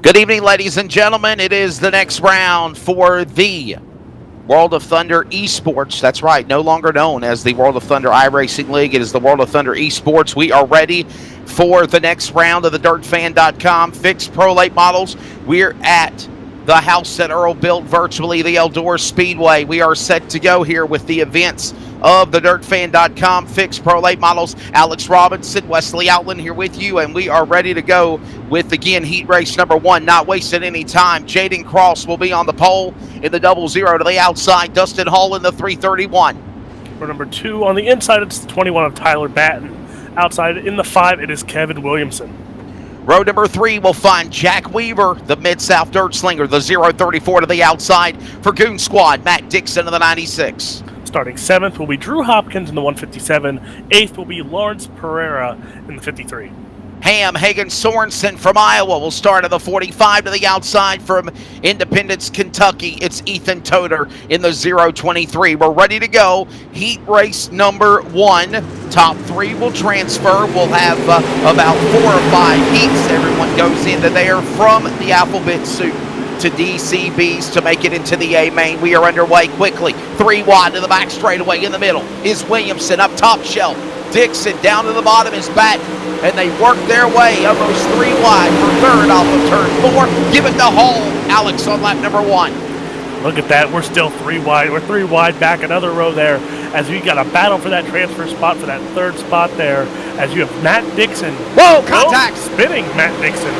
Good evening, ladies and gentlemen. It is the next round for the World of Thunder Esports. That's right, no longer known as the World of Thunder iRacing League. It is the World of Thunder Esports. We are ready for the next round of the DirtFan.com fixed pro late models. We're at the house that Earl built virtually, the Eldora Speedway. We are set to go here with the events of the DirtFan.com fixed pro late models. Alex Robinson, Wesley Outland here with you, and we are ready to go with, again, heat race number one. Not wasting any time. Jaden Cross will be on the pole in the 00 to the outside. Dustin Hall in the 331. For number 2 on the inside, it's the 21 of Tyler Batten. Outside in the 5, it is Kevin Williamson. Row number 3 will find Jack Weaver, the Mid-South Dirt Slinger, the 034 to the outside. For Goon Squad, Matt Dixon of the 96. Starting 7th will be Drew Hopkins in the 157. 8th will be Lawrence Pereira in the 53. Hagen Sorensen from Iowa will start at the 45 to the outside. From Independence, Kentucky, it's Ethan Toder in the 023. We're ready to go. Heat race number 1. Top 3 will transfer. We'll have about 4 or 5 heats. Everyone goes into there from the alphabet soup to DCBs to make it into the A main. We are underway quickly. 3 wide to the back straightaway. In the middle is Williamson up top shelf. Dixon down to the bottom is Batten, and they work their way almost 3 wide for third off of turn 4. Give it to Hall. Alex on lap number 1. Look at that. We're still 3 wide. We're 3 wide back another row there as we got a battle for that transfer spot, for that third spot there, as you have Matt Dixon. Whoa, contact! Spinning Matt Dixon.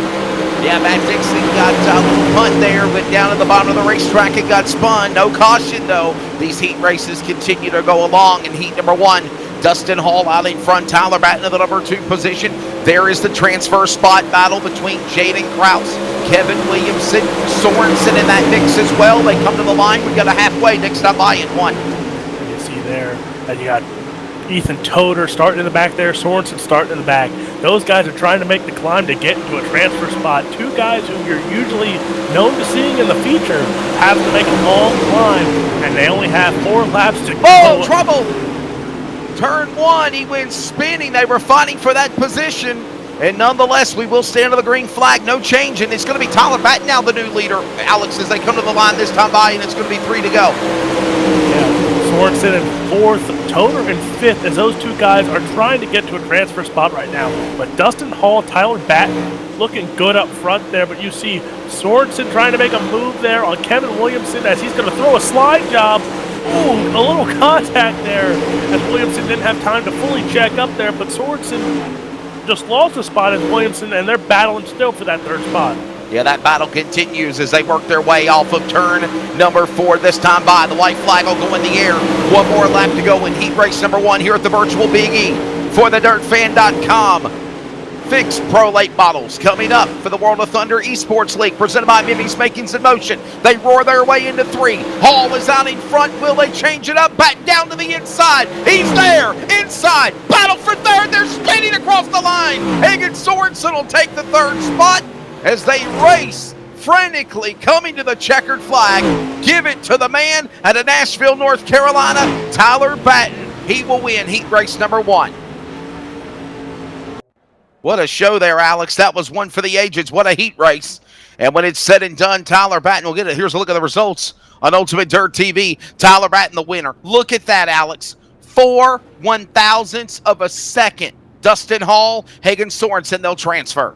Yeah, Matt Dixon got a little punt there, went down at the bottom of the racetrack and got spun. No caution, though. These heat races continue to go along in heat number 1. Dustin Hall out in front, Tyler Batten in the number 2 position. There is the transfer spot battle between Jaden Kraus, Kevin Williamson, Sorensen in that mix as well. They come to the line. We've got a halfway. Next up by in 1. And you see there that you got Ethan Toder starting in the back there, Sorensen starting in the back. Those guys are trying to make the climb to get into a transfer spot. 2 guys who you're usually known to seeing in the feature having to make a long climb, and they only have 4 laps to go. Oh, trouble! Turn 1, he went spinning. They were fighting for that position. And nonetheless, we will stand on the green flag. No change, and it's going to be Tyler Batten now the new leader, Alex, as they come to the line this time by, and it's going to be 3 to go. Yeah, Sorensen in 4th, Toder in 5th, as those 2 guys are trying to get to a transfer spot right now. But Dustin Hall, Tyler Batten looking good up front there, but you see Sorensen trying to make a move there on Kevin Williamson as he's going to throw a slide job. Ooh, a little contact there as Williamson didn't have time to fully check up there, but Sorensen just lost the spot as Williamson, and they're battling still for that 3rd spot. Yeah, that battle continues as they work their way off of turn number 4 this time by. The white flag will go in the air. 1 more lap to go in heat race number 1 here at the virtual Big E for the DirtFan.com fixed pro late models. Coming up for the World of Thunder Esports League, presented by Mimi's Makings in Motion. They roar their way into 3. Hall is out in front. Will they change it up? Back down to the inside. He's there. Inside. Battle for 3rd. They're spinning across the line. Hagen Sorensen will take the 3rd spot as they race frantically coming to the checkered flag. Give it to the man out of Nashville, North Carolina, Tyler Batten. He will win heat race number 1. What a show there, Alex. That was one for the ages. What a heat race. And when it's said and done, Tyler Batten will get it. Here's a look at the results on Ultimate Dirt TV. Tyler Batten, the winner. Look at that, Alex. 4 1,000ths of a second. Dustin Hall, Hagen Sorensen, they'll transfer.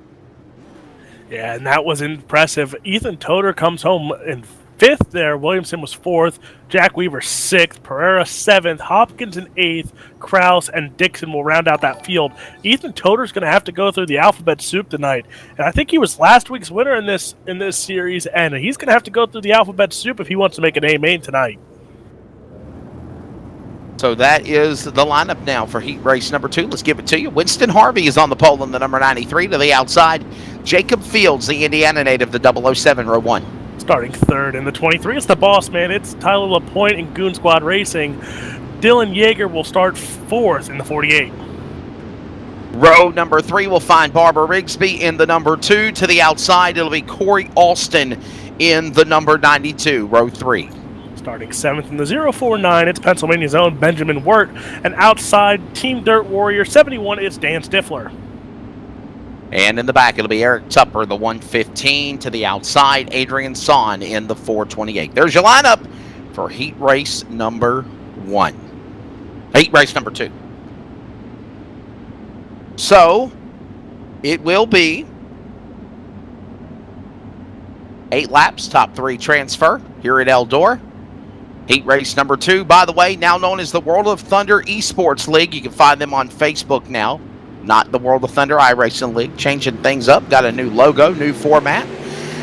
Yeah, and that was impressive. Ethan Toder comes home in 5th there. Williamson was 4th. Jack Weaver 6th. Pereira 7th. Hopkins in 8th. Kraus and Dixon will round out that field. Ethan Toder's going to have to go through the alphabet soup tonight. And I think he was last week's winner in this series, and he's going to have to go through the alphabet soup if he wants to make an A main tonight. So that is the lineup now for heat race number 2. Let's give it to you. Winston Harvey is on the pole in the number 93 to the outside. Jacob Fields, the Indiana native, the 007, row 1. Starting 3rd in the 23, it's the boss man. It's Tyler LaPointe and Goon Squad Racing. Dylan Yeager will start 4th in the 48. Row number 3 will find Barbara Rigsby in the number 2. To the outside, it'll be Corey Alston in the number 92, row 3. Starting 7th in the 049, it's Pennsylvania's own Benjamin Wirt. And outside, Team Dirt Warrior 71, it's Dan Stifler. And in the back, it'll be Eric Tupper, the 115 to the outside. Adrian Son in the 428. There's your lineup for heat race number 1. Heat race number 2. So, it will be 8 laps, top 3 transfer here at Eldora. Heat race number 2, by the way, now known as the World of Thunder Esports League. You can find them on Facebook now. Not the World of Thunder iRacing League. Changing things up. Got a new logo, new format.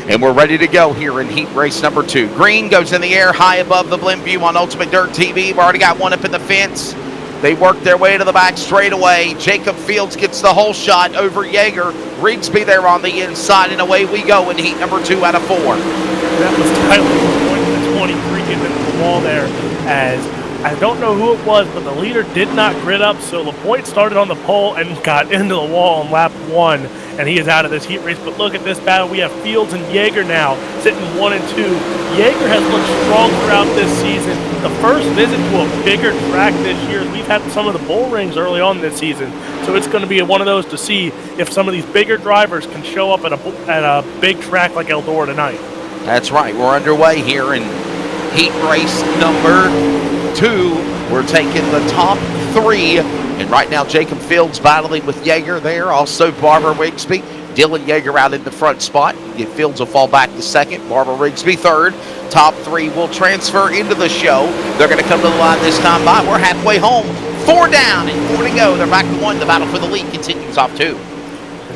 And we're ready to go here in heat race number 2. Green goes in the air high above the blimp view on Ultimate Dirt TV. We've already got one up in the fence. They work their way to the back straightaway. Jacob Fields gets the whole shot over Yeager. Rigsby there on the inside, and away we go in heat number 2 out of 4. That was Tyler Point in the 23 getting into the wall there, as I don't know who it was, but the leader did not grid up, so LaPointe started on the pole and got into the wall on lap 1, and he is out of this heat race. But look at this battle. We have Fields and Yeager now sitting 1 and 2. Yeager has looked strong throughout this season. The first visit to a bigger track this year. We've had some of the bull rings early on this season, so it's going to be one of those to see if some of these bigger drivers can show up at a big track like Eldora tonight. That's right. We're underway here in heat race number 2. We're taking the top 3, and right now Jacob Fields battling with Yeager there. Also Barbara Rigsby. Dylan Yeager out in the front spot. Fields will fall back to second. Barbara Rigsby third. Top 3 will transfer into the show. They're going to come to the line this time by. We're halfway home. 4 down and 4 to go. They're back to 1. The battle for the lead continues off 2.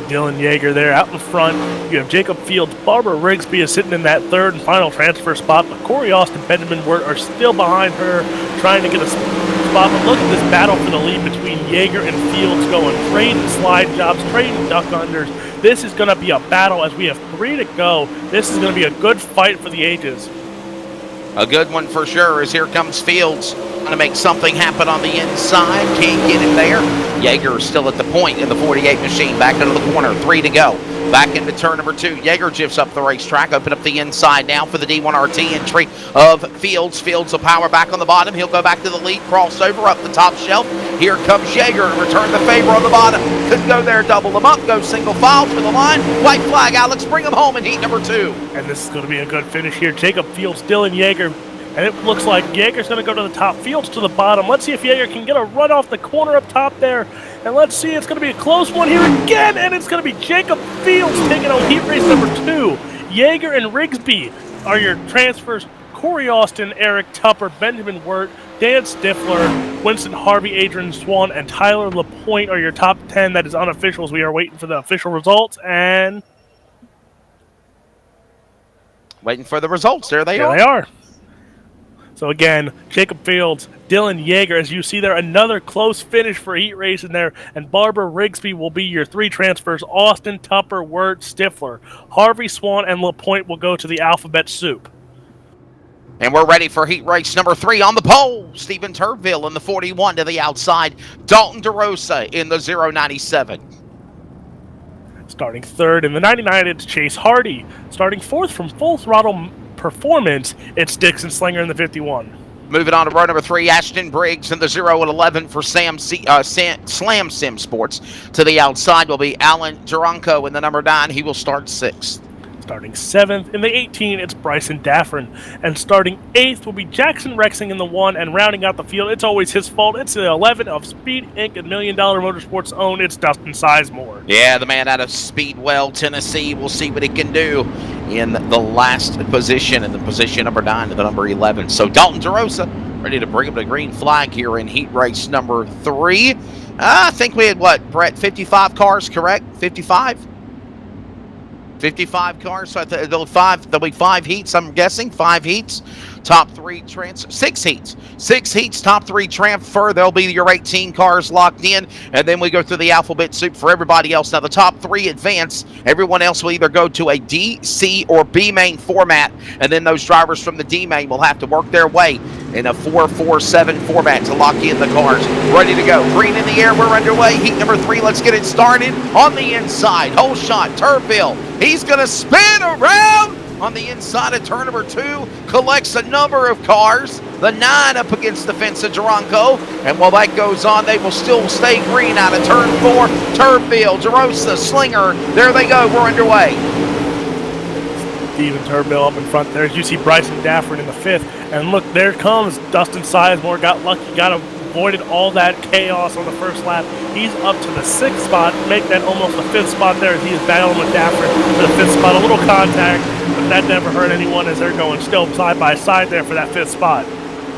Dylan Yeager there out in front. You have Jacob Fields. Barbara Rigsby is sitting in that third and final transfer spot, but Corey Austin, Benjamin Wirt are still behind her, trying to get a spot. But look at this battle for the lead between Yeager and Fields going. Trading slide jobs, trading duck unders. This is going to be a battle as we have 3 to go. This is going to be a good fight for the ages. A good one for sure, as here comes Fields. Going to make something happen on the inside. Can't get him there. Yeager is still at the point in the 48 machine. Back into the corner. 3 to go. Back into turn number 2. Yeager jiffs up the racetrack. Open up the inside now for the D1RT entry of Fields. Fields will power back on the bottom. He'll go back to the lead. Cross over up the top shelf. Here comes Yeager and return the favor on the bottom. Couldn't go there. Double them up. Go single file to the line. White flag, Alex. Bring him home in heat number 2. And this is going to be a good finish here. Jacob Fields, Dylan Yeager. And it looks like Yeager's going to go to the top, Fields to the bottom. Let's see if Yeager can get a run off the corner up top there. And let's see, it's going to be a close one here again, and it's going to be Jacob Fields taking on heat race number 2. Yeager and Rigsby are your transfers. Corey Austin, Eric Tupper, Benjamin Wirt, Dan Stifler, Winston Harvey, Adrian Swan, and Tyler LaPointe are your top 10. That is unofficial, as we are waiting for the official results. And waiting for the results. There they there they are. So again, Jacob Fields, Dylan Yeager, as you see there, another close finish for heat race in there, and Barbara Rigsby will be your 3 transfers. Austin, Tupper, Wirt, Stifler. Harvey, Swan, and LaPointe will go to the alphabet soup. And we're ready for heat race number 3 on the pole. Stephen Turville in the 41 to the outside. Dalton DeRosa in the 097. Starting third in the 99, it's Chase Hardy. Starting fourth from Full Throttle Performance, it's Dixon Slinger in the 51. Moving on to row number 3, Ashton Briggs in the 0 and 11 for Slam Sim Sports. To the outside will be Alan Duranko in the number 9. He will start 6th. Starting 7th in the 18, it's Bryson Daffrin. And starting 8th will be Jackson Rexing in the 1, and rounding out the field, it's always his fault. It's the 11 of Speed Inc. and $1 Million Motorsports own. It's Dustin Sizemore. Yeah, the man out of Speedwell, Tennessee. We'll see what he can do in the last position, in the position number 9 to the number 11. So Dalton DeRosa ready to bring him to the green flag here in heat race number 3. I think we had, what, Brett, 55 cars, correct? 55? 55 cars, so there'll be 5 heats, I'm guessing. 5 heats. Top 3 transfer, 6 heats. 6 heats, top 3 transfer. There'll be your 18 cars locked in, and then we go through the alphabet soup for everybody else. Now, the top 3 advance. Everyone else will either go to a D, C, or B main format, and then those drivers from the D main will have to work their way in a 4-4-7 format to lock in the cars. Ready to go. Green in the air. We're underway. Heat number 3. Let's get it started. On the inside, whole shot, Turville. He's going to spin around on the inside of turn number 2, collects a number of cars. The 9 up against the fence of Durango, and while that goes on, they will still stay green out of turn 4. Turbeville, DeRosa, Slinger, there they go, we're underway. Steven Turbeville up in front there. As you see Bryson Dafford in the 5th, and look, there comes Dustin Sizemore. Got lucky, avoided all that chaos on the first lap. He's up to the 6th spot, make that almost the 5th spot there as he is battling with Dafford for the 5th spot. A little contact, but that never hurt anyone as they're going still side by side there for that 5th spot.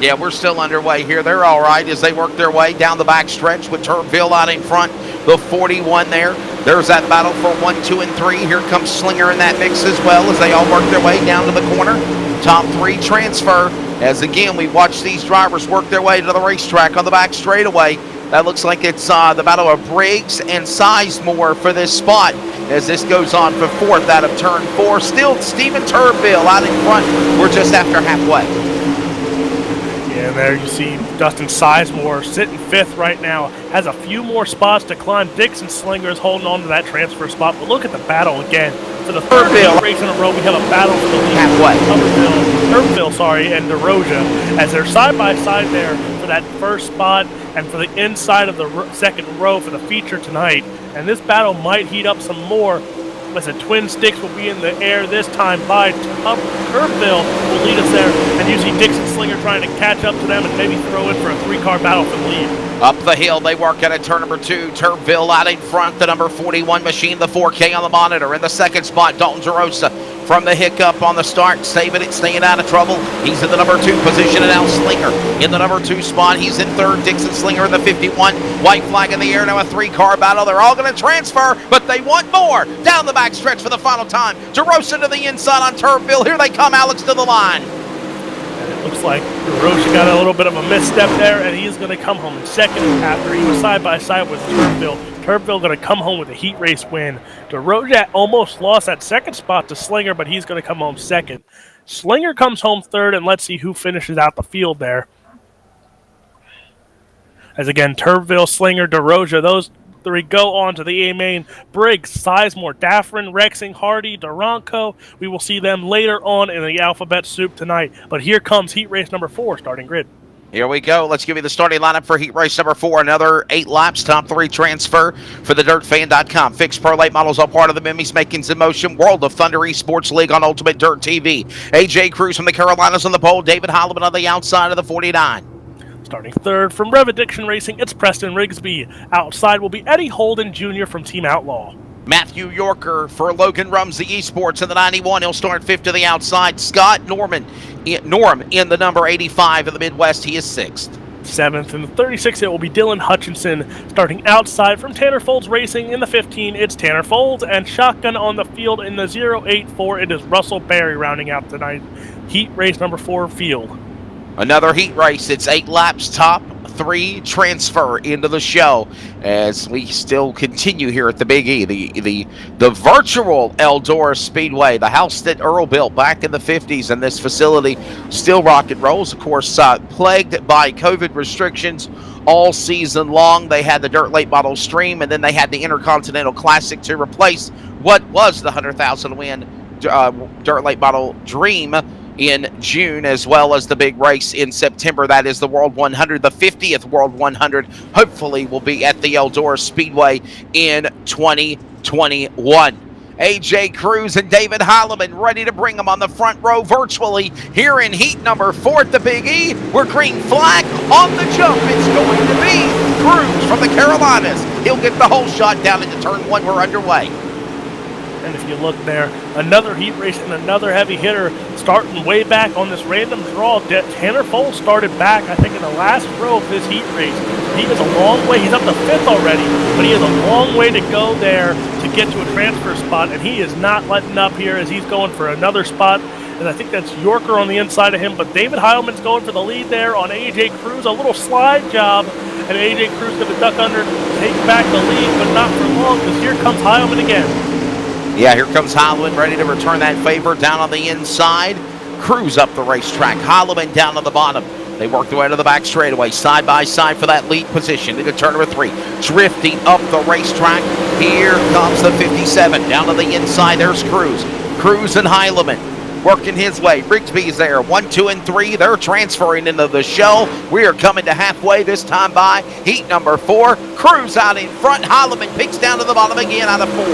Yeah, we're still underway here. They're all right as they work their way down the back stretch with Turbeville out in front, the 41 there. There's that battle for 1, 2, and 3. Here comes Slinger in that mix as well as they all work their way down to the corner. Top 3 transfer as, again, we watch these drivers work their way to the racetrack on the back straightaway. That looks like it's the battle of Briggs and Sizemore for this spot as this goes on for 4th out of turn 4. Still Steven Turbeville out in front. We're just after halfway. And there you see Dustin Sizemore sitting 5th right now. Has a few more spots to climb. Dixon Slinger is holding on to that transfer spot. But look at the battle again. For the 3rd race in a row, we have a battle for the lead. Halfway. Turbeville, and DeRosa as they're side by side there for that 1st spot and for the inside of the 2nd row for the feature tonight. And this battle might heat up some more as the twin sticks will be in the air this time by Turbeville will lead us there. And you see Dixon Slinger trying to catch up to them and maybe throw in for a 3-car battle for the lead. Up the hill, they work at a turn number 2. Turbeville out in front, the number 41 machine, the 4K on the monitor. In the 2nd spot, Dalton DeRosa from the hiccup on the start, saving it, staying out of trouble. He's in the number 2 position, and now Slinger in the number 2 spot. He's in 3rd, Dixon Slinger in the 51. White flag in the air, now a 3-car battle. They're all going to transfer, but they want more. Down the back stretch for the final time. DeRosa to the inside on Turbeville. Here they come, Alex to the line. Looks like DeRosa got a little bit of a misstep there, and he's going to come home in 2nd after he was side by side with Turbeville. Turbeville going to come home with a heat race win. DeRosa almost lost that 2nd spot to Slinger, but he's going to come home 2nd. Slinger comes home 3rd, and let's see who finishes out the field there. As again, Turbeville, Slinger, DeRosa, those 3 go on to the A main. Briggs, Sizemore, Daffrin, Rexing, Hardy, Durango. We will see them later on in the alphabet soup tonight. But here comes heat race number 4, starting grid. Here we go. Let's give you the starting lineup for heat race number 4. Another 8 laps, top 3 transfer for the DirtFan.com. Fixed Pro Late models, all part of the Mimis Makings in Motion World of Thunder Esports League on Ultimate Dirt TV. AJ Cruz from the Carolinas on the pole. David Holloman on the outside of the 49. Starting 3rd from Rev Addiction Racing, it's Preston Rigsby. Outside will be Eddie Holden Jr. from Team Outlaw. Matthew Yorker for Logan Rumsey Esports in the 91. He'll start 5th to the outside. Scott Norm in the number 85 of the Midwest. He is 6th. 7th in the 36, it will be Dylan Hutchinson. Starting outside from Tanner Folds Racing in the 15, it's Tanner Folds. And shotgun on the field in the 084, it is Russell Berry rounding out tonight. Heat race number 4 field. Another heat race. It's 8 laps, top 3 transfer into the show as we still continue here at the Big E, the virtual Eldora Speedway, the house that Earl built back in the 50s, and this facility still rock and rolls. Of course, plagued by COVID restrictions all season long. They had the Dirt Late Model Stream, and then they had the Intercontinental Classic to replace what was the 100,000 win Dirt Late Model Dream in June, as well as the big race in September. That is the World 100, the 50th World 100. Hopefully will be at the Eldora Speedway in 2021. AJ Cruz and David Holloman ready to bring them on the front row virtually here in heat number 4 at the Big E. We're green flag on the jump. It's going to be Cruz from the Carolinas. He'll get the whole shot down into turn 1. We're underway. And if you look there, another heat race and another heavy hitter starting way back on this random draw. Tanner Folds started back, I think, in the last row of this heat race. He is a long way. He's up to 5th already, but he has a long way to go there to get to a transfer spot, and he is not letting up here as he's going for another spot. And I think that's Yorker on the inside of him, but David Heilman's going for the lead there on AJ Cruz. A little slide job, and AJ Cruz going to duck under, take back the lead, but not for long, because here comes Heilman again. Yeah, here comes Holloman ready to return that favor down on the inside. Cruz up the racetrack. Holloman down on the bottom. They work their way to the back straightaway, side by side for that lead position. Into turn number 3. Drifting up the racetrack. Here comes the 57. Down to the inside, there's Cruz. Cruz and Holloman. working his way. Rigsby's there. 1, 2, and 3. They're transferring into the show. We are coming to halfway this time by heat number 4. Cruz out in front. Heilemann picks down to the bottom again out of 4.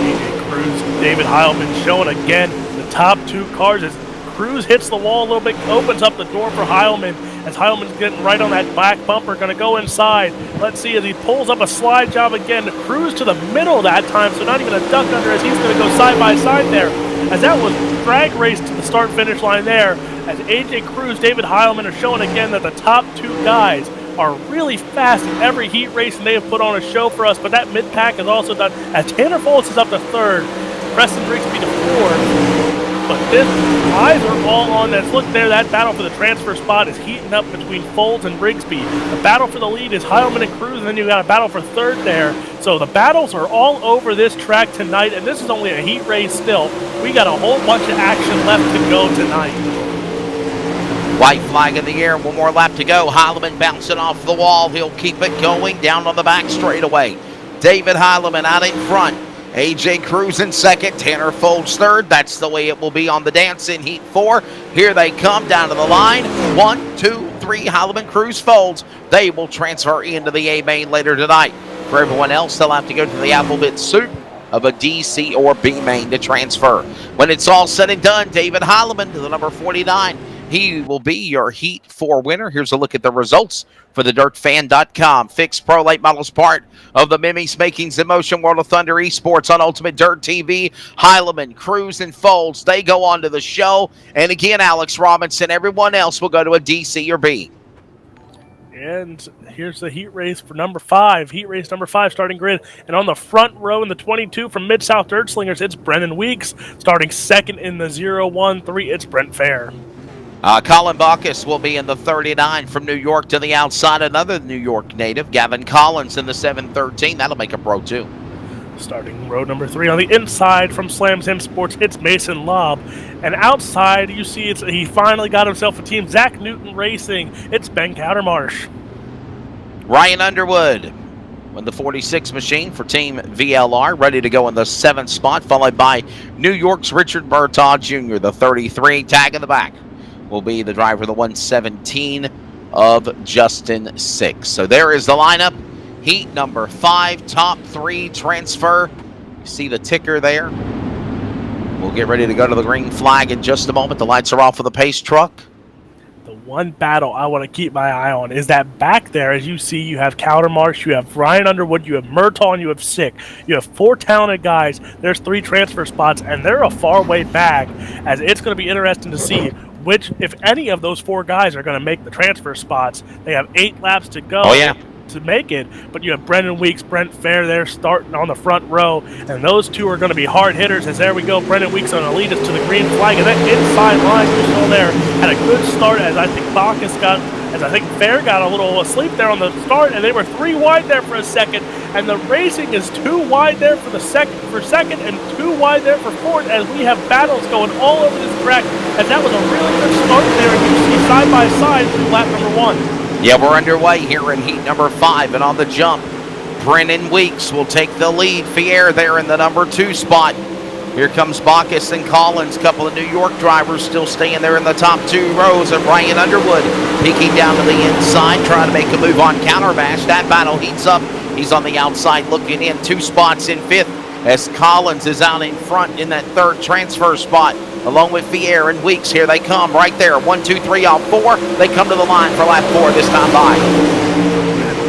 AJ Cruz, David Heilman showing again the top 2 cars as Cruz hits the wall a little bit, opens up the door for Heilman as Heilman's getting right on that back bumper, going to go inside. Let's see as he pulls up a slide job again. Cruz to the middle that time, so not even a duck under as he's going to go side by side there. As that was drag race to the start finish line there. As AJ Cruz, David Heilman are showing again that the top 2 guys are really fast in every heat race and they have put on a show for us, but that mid-pack is also done as Tanner Foltz is up to 3rd, Preston Rigsby to 4th. But this, eyes are all on this. Look there, that battle for the transfer spot is heating up between Foltz and Rigsby. The battle for the lead is Heilman and Cruz, and then you got a battle for 3rd there. So the battles are all over this track tonight, and this is only a heat race still. We got a whole bunch of action left to go tonight. White flag in the air, 1 more lap to go. Heilemann bouncing off the wall. He'll keep it going down on the back straightaway. David Heilemann out in front. AJ Cruz in 2nd, Tanner Foltz 3rd. That's the way it will be on the dance in heat 4. Here they come down to the line. 1, 2, 3, Heilemann, Cruz, Foltz. They will transfer into the A main later tonight. For everyone else, they'll have to go to the alphabet soup of a D, C, or B main to transfer. When it's all said and done, David Heilemann to the number 49. He will be your Heat 4 winner. Here's a look at the results for the DirtFan.com. Fixed Pro Late Models part of the Mimis Makings in Motion World of Thunder Esports on Ultimate Dirt TV. Heilemann, Cruz, and Foltz, they go on to the show. And again, Alex Robinson, everyone else will go to a D, C, or B. And here's the heat race for number 5. Heat race number 5 starting grid. And on the front row in the 22 from Mid-South Dirt Slingers, it's Brennan Weeks. Starting 2nd in the 0-1-3, it's Brent Fair. Colin Bacchus will be in the 39 from New York to the outside. Another New York native, Gavin Collins in the 713. That'll make a Pro 2. Starting row number 3 on the inside from Slam Sim Sports, it's Mason Lobb. And outside, you see he finally got himself a team. Zach Newton Racing, it's Ben Cowdermarsh. Ryan Underwood with the 46 machine for Team VLR, ready to go in the 7th spot, followed by New York's Richard Murtaugh Jr., the 33. Tag in the back will be the driver of the 117 of Justin 6. So there is the lineup. Heat number 5, top 3 transfer. You see the ticker there. We'll get ready to go to the green flag in just a moment. The lights are off for the pace truck. The one battle I want to keep my eye on is that back there, as you see, you have Cowdermarsh, you have Ryan Underwood, you have Murtaugh, and you have Sick. You have 4 talented guys. There's 3 transfer spots, and they're a far way back, as it's going to be interesting to see which, if any of those 4 guys are going to make the transfer spots. They have 8 laps to go. Oh, yeah. To make it, but you have Brendan Weeks, Brent Fair there starting on the front row, and those 2 are going to be hard hitters. As there we go, Brendan Weeks on the lead us to the green flag, and that inside line you saw there had a good start, as I think Fair got a little asleep there on the start, and they were 3 wide there for a second, and the racing is 2 wide there for second and 2 wide there for 4th, as we have battles going all over this track, as that was a really good start there, and you see side by side through lap number 1. Yeah, we're underway here in heat number 5, and on the jump, Brennan Weeks will take the lead. Fier there in the number 2 spot. Here comes Bacchus and Collins, couple of New York drivers still staying there in the top 2 rows, and Ryan Underwood peeking down to the inside, trying to make a move on Counterbash. That battle heats up. He's on the outside looking in, 2 spots in 5th, as Collins is out in front in that 3rd transfer spot, along with Fier and Weeks. Here they come right there. 1, 2, 3 off 4. They come to the line for lap 4 this time by.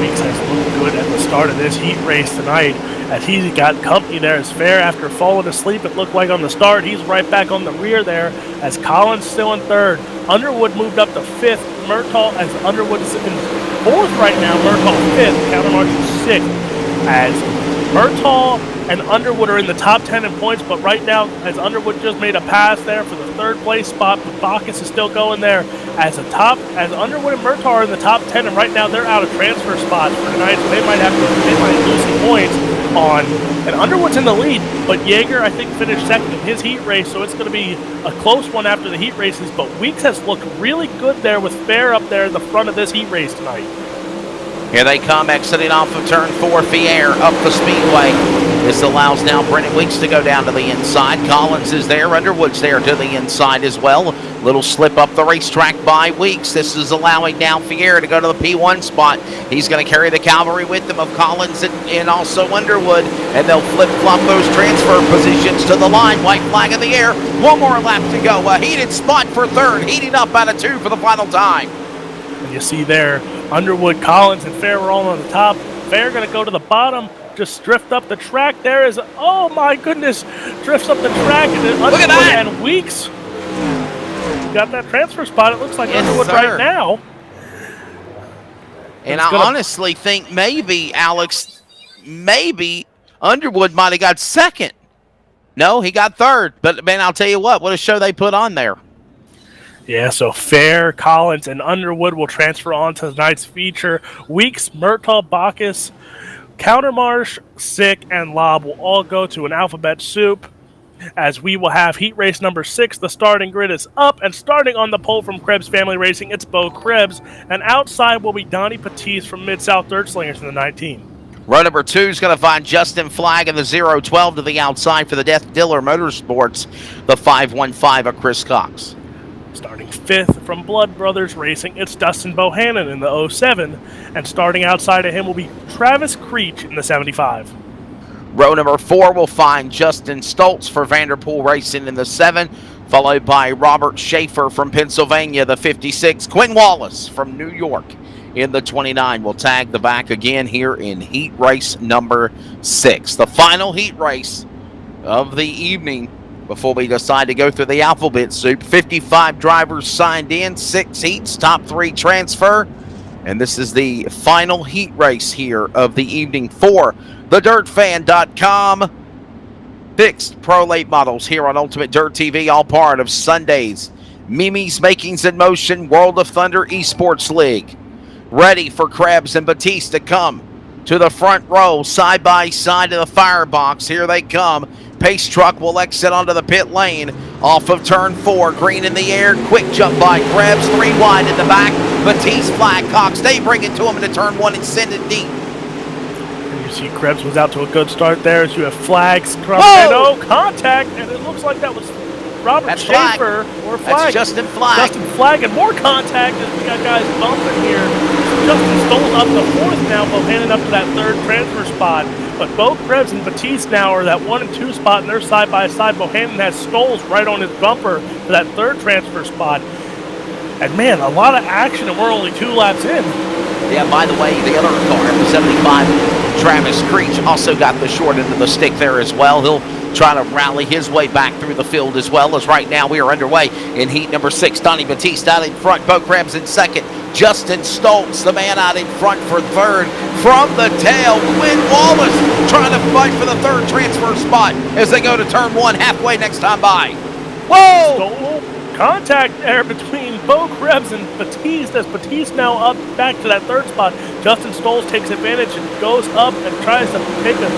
Weeks has looked good at the start of this heat race tonight, as he got company there as Fair, after falling asleep, it looked like on the start. He's right back on the rear there, as Collins still in 3rd. Underwood moved up to 5th. Murtaugh, as Underwood is in 4th right now. Murtaugh 5th. Countermarsh is 6th. As Murtaugh and Underwood are in the top 10 in points, but right now, as Underwood just made a pass there for the 3rd place spot, but Bacchus is still going there as Underwood and Murtaugh are in the top 10, and right now they're out of transfer spots for tonight, so they might lose some points on, and Underwood's in the lead, but Yeager, I think, finished 2nd in his heat race, so it's going to be a close one after the heat races, but Weeks has looked really good there with Fair up there in the front of this heat race tonight. Here they come, exiting off of turn 4, Fier up the speedway. This allows now Brennan Weeks to go down to the inside. Collins is there, Underwood's there to the inside as well. Little slip up the racetrack by Weeks. This is allowing now Fier to go to the P1 spot. He's going to carry the cavalry with him of Collins and also Underwood, and they'll flip-flop those transfer positions to the line. White flag in the air. One more lap to go. A heated spot for third, heating up out of 2 for the final time. And you see there, Underwood, Collins, and Fair were all on the top. Fair going to go to the bottom, just drift up the track. There is, oh my goodness, drifts up the track, and then Underwood and Weeks got that transfer spot. It looks like Underwood right now. And I honestly think maybe, Alex, maybe Underwood might have got second. No, he got third. But, man, I'll tell you what a show they put on there. Yeah, so Fair, Collins, and Underwood will transfer on to tonight's feature. Weeks, Murtaugh, Bacchus, Countermarsh, Sick, and Lob will all go to an alphabet soup, as we will have heat race number 6. The starting grid is up, and starting on the pole from Krebs Family Racing, it's Bo Krebs, and outside will be Donnie Patisse from Mid-South Dirt Slingers in the 19. Row number 2 is going to find Justin Flagg in the 012 to the outside for the Death Diller Motorsports, the 515 of Chris Cox. Starting 5th from Blood Brothers Racing, it's Dustin Bohannon in the 07, and starting outside of him will be Travis Creech in the 75. Row number 4 will find Justin Stoltz for Vanderpool Racing in the 7, followed by Robert Schaefer from Pennsylvania, the 56. Quinn Wallace from New York in the 29 will tag the back again here in heat race number 6. The final heat race of the evening before we decide to go through the alphabet soup. 55 drivers signed in, 6 heats, top 3 transfer. And this is the final heat race here of the evening for thedirtfan.com. Fixed Pro Late models here on Ultimate Dirt TV, all part of Sunday's Mimi's Makings in Motion World of Thunder Esports League. Ready for Krebs and Batiste to come to the front row, side by side to the firebox. Here they come. Pace truck will exit onto the pit lane off of turn 4. Green in the air. Quick jump by Krebs. 3 wide in the back. Batiste, Flagg, Cox. They bring it to him into turn 1 and send it deep. And you see Krebs was out to a good start there as you have Flags, and no contact, and it looks like that was Robert Schaefer or Flagg. That's Justin Flagg. Justin Flagg, and more contact as we got guys bumping here. Justin Stoll up to 4th now, Bohannon up to that 3rd transfer spot. But both Krebs and Batiste now are that 1 and 2 spot, and they're side by side. Bohannon has Stolz right on his bumper for that 3rd transfer spot. And man, a lot of action, and we're only 2 laps in. Yeah, by the way, the other car, the 75, Travis Creech, also got the short end of the stick there as well. He'll try to rally his way back through the field as well, as right now we are underway in heat number 6. Donnie Batiste out in front, Bo Krebs in 2nd. Justin Stoltz, the man out in front for 3rd. From the tail, Quinn Wallace trying to fight for the 3rd transfer spot as they go to turn 1 halfway next time by. Whoa! Contact there between Bo Krebs and Batiste, as Batiste now up back to that 3rd spot. Justin Stoltz takes advantage and goes up and tries to take a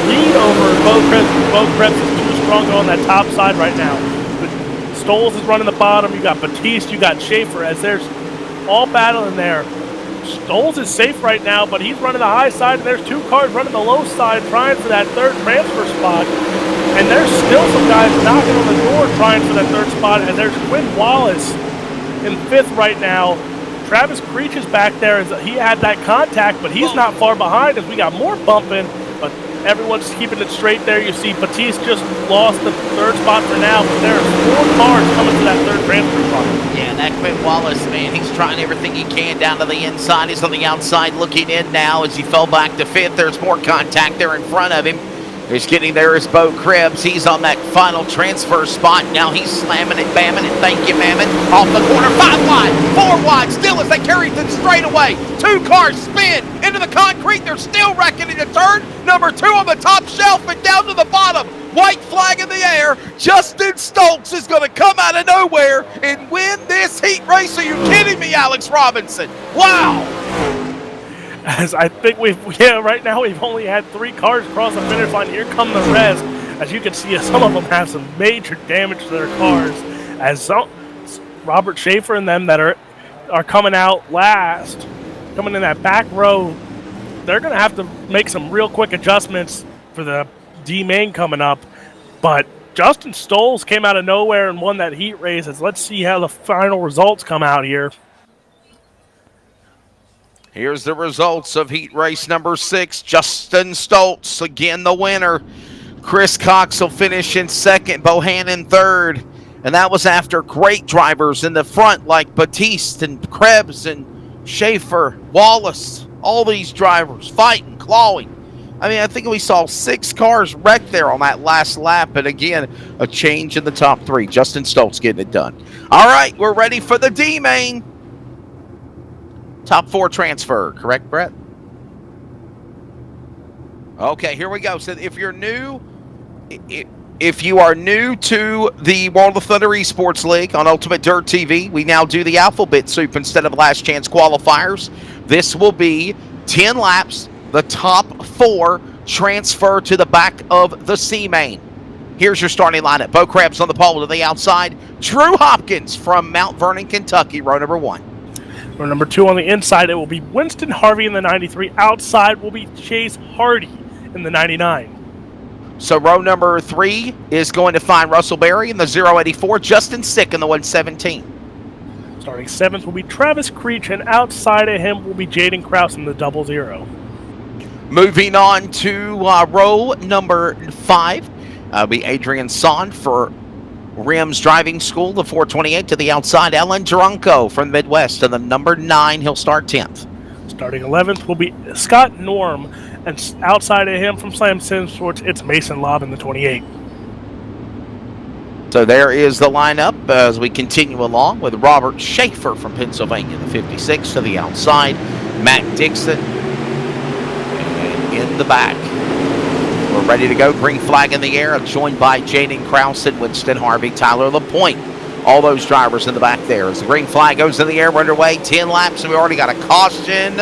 lead over Bo Krebs. Bo Krebs is too strong on that top side right now. But Stoltz is running the bottom. You got Batiste, you got Schaefer, as there's all battling there. Stoltz is safe right now, but he's running the high side, and there's 2 cars running the low side trying for that 3rd transfer spot. And there's still some guys knocking on the door trying for that 3rd spot, and there's Quinn Wallace in 5th right now. Travis Creech is back there as he had that contact, but he's not far behind as we got more bumping, but everyone's keeping it straight there. You see Batiste just lost the 3rd spot for now, but there's 4 cars coming to that 3rd transfer spot. Yeah, that Quinn Wallace, man, he's trying everything he can down to the inside. He's on the outside looking in now as he fell back to 5th. There's more contact there in front of him. He's getting there is Bo Krebs. He's on that final transfer spot. Now he's slamming it, bamming it. Thank you, Mammon. Off the corner, 5 wide, 4 wide. Still as they carry the straightaway. 2 cars spin into the concrete. They're still wrecking into turn number 2 on the top shelf and down to the bottom. White flag in the air. Justin Stoltz is going to come out of nowhere and win this heat race. Are you kidding me, Alex Robinson? Wow. As I think right now we've only had 3 cars cross the finish line. Here come the rest. As you can see, some of them have some major damage to their cars. As Robert Schaefer and them that are coming out last coming in that back row, they're going to have to make some real quick adjustments for the D main coming up. But Justin Stoles came out of nowhere and won that heat race. Let's see how the final results come out here. Here's the results of heat race number 6. Justin Stoltz, again the winner. Chris Cox will finish in second, Bohannon third. And that was after great drivers in the front like Batiste and Krebs and Schaefer, Wallace. All these drivers fighting, clawing. I mean, I think we saw 6 cars wrecked there on that last lap. And again, a change in the top 3. Justin Stoltz getting it done. All right, we're ready for the D main. Top 4 transfer, correct, Brett? Okay, here we go. So if you're new, if you are new to the World of Thunder Esports League on Ultimate Dirt TV, we now do the alphabet soup instead of last chance qualifiers. This will be 10 laps. The top 4 transfer to the back of the C main. Here's your starting lineup. Bo Krebs on the pole to the outside. Drew Hopkins from Mount Vernon, Kentucky, row number 1. Row number 2 on the inside, it will be Winston Harvey in the 93. Outside will be Chase Hardy in the 99. So row number 3 is going to find Russell Berry in the 084, Justin Sick in the 117. Starting 7th will be Travis Creech, and outside of him will be Jaden Krause in the 00. Moving on to row number 5, will be Adrian Son for Rims Driving School, the 428 to the outside. Alan Duranko from the Midwest in the number 9. He'll start 10th. Starting 11th will be Scott Norm, and outside of him from Slam Sim Sports, it's Mason Lobb in the 28. So there is the lineup as we continue along with Robert Schaefer from Pennsylvania, the 56 to the outside. Matt Dixon and in the back. We're ready to go. Green flag in the air, joined by Jaden Krause and Winston Harvey, Tyler LaPointe. All those drivers in the back there. As the green flag goes in the air, we're underway. 10 laps, and we already got a caution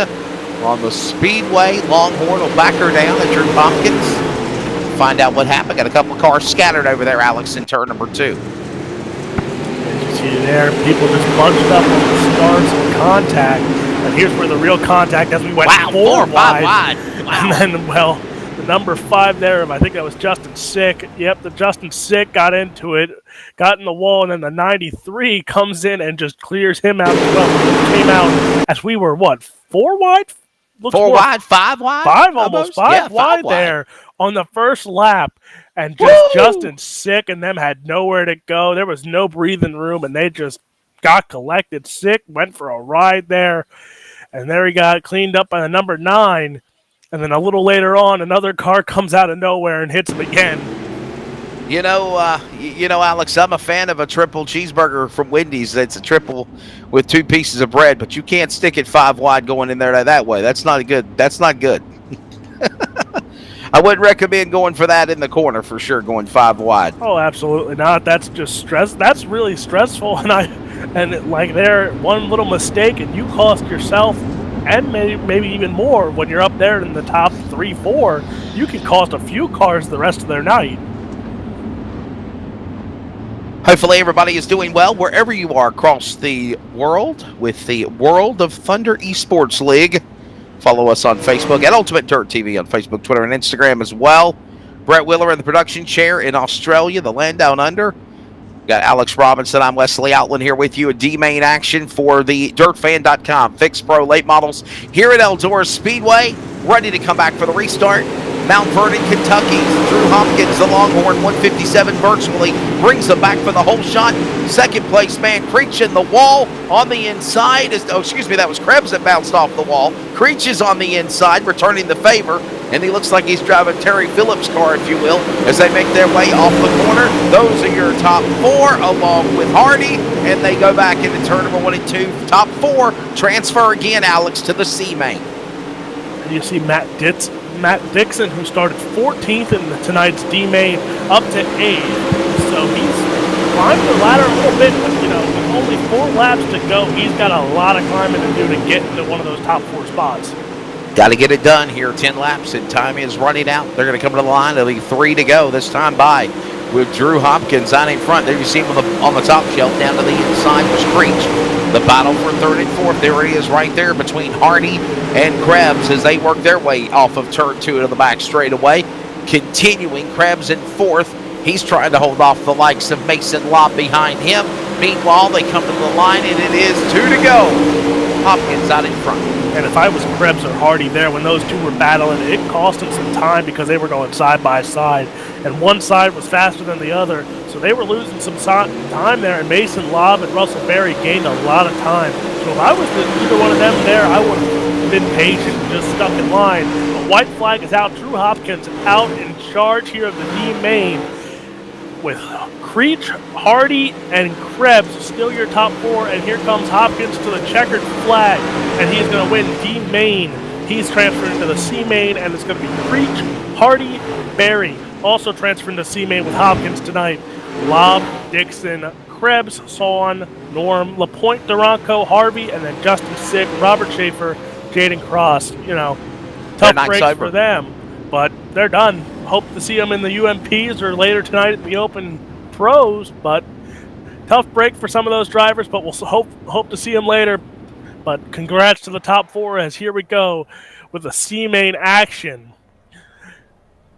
on the speedway. Longhorn will back her down at Drew Hopkins. Find out what happened. Got a couple of cars scattered over there, Alex, in turn number 2. As you see there, people just bunched up on the starts and contact. And here's where the real contact as we went 4 wide. Wow. And then, well, the number 5 there, I think that was Justin Sick. Yep, the Justin Sick got into it, got in the wall, and then the 93 comes in and just clears him out as well. He came out as we were, 4 wide? Looks 4 wide, 5 wide? 5 almost, 5 wide there on the first lap. And just Justin Sick and them had nowhere to go. There was no breathing room, and they just got collected. Sick went for a ride there, and there he got cleaned up by the number 9. And then a little later on, another car comes out of nowhere and hits him again. You know, Alex, I'm a fan of a triple cheeseburger from Wendy's. That's a triple with 2 pieces of bread, but you can't stick it 5 wide going in there that way. That's not good. That's not good. I wouldn't recommend going for that in the corner for sure, going 5 wide. Oh, absolutely not. That's just stress. That's really stressful. And like there, one little mistake and you cost yourself, and maybe even more when you're up there in the top 3, 4, you can cost a few cars the rest of their night. Hopefully everybody is doing well wherever you are across the world with the World of Thunder Esports League. Follow us on Facebook at Ultimate Dirt TV on Facebook, Twitter, and Instagram as well. Brett Wheeler in the production chair in Australia, the land down under. Got Alex Robinson. I'm Wesley Outland here with you at D-Main action for the DirtFan.com Fixed Pro late models here at Eldora Speedway. Ready to come back for the restart. Mount Vernon, Kentucky. Drew Hopkins, the Longhorn, 157 virtually, brings them back for the whole shot. Second place man, Creech in the wall on the inside. That was Krebs that bounced off the wall. Creech is on the inside, returning the favor, and he looks like he's driving Terry Phillips' car, if you will, as they make their way off the corner. Those are your top 4, along with Hardy, and they go back into turn number 1 and 2. Top 4 transfer again, Alex, to the C main. And you see Matt Dixon, who started 14th in tonight's D-Main, up to 8th. So he's climbed the ladder a little bit, but, with only 4 laps to go, he's got a lot of climbing to do to get into one of those top 4 spots. Got to get it done here, 10 laps, and time is running out. They're going to come to the line. There'll be 3 to go this time by with Drew Hopkins out in front. There you see him on the top shelf. Down to the inside was Creech. The battle for third and fourth. There he is right there between Hardy and Krebs as they work their way off of turn 2 to the back straightaway. Continuing, Krebs in fourth. He's trying to hold off the likes of Mason Lobb behind him. Meanwhile, they come to the line, and it is 2 to go. Hopkins out in front. And if I was Krebs or Hardy there when those two were battling, it cost them some time because they were going side by side. And one side was faster than the other, so they were losing some time there. And Mason Lobb and Russell Berry gained a lot of time. So if I was either one of them there, I would have been patient and just stuck in line. But white flag is out. Drew Hopkins out in charge here of the D main with Creech, Hardy, and Krebs still your top 4, and here comes Hopkins to the checkered flag, and he's going to win D main. He's transferring to the C main, and it's going to be Creech, Hardy, Berry, also transferring to C main with Hopkins tonight. Lobb, Dixon, Krebs, Sawn, Norm, LaPointe, Duranco, Harvey, and then Justin Sick, Robert Schaefer, Jaden Cross. You know, tough breaks for them, but they're done. Hope to see them in the UMPs or later tonight at the Open Pros, but tough break for some of those drivers, but we'll hope to see them later. But congrats to the top 4 as here we go with the C main action.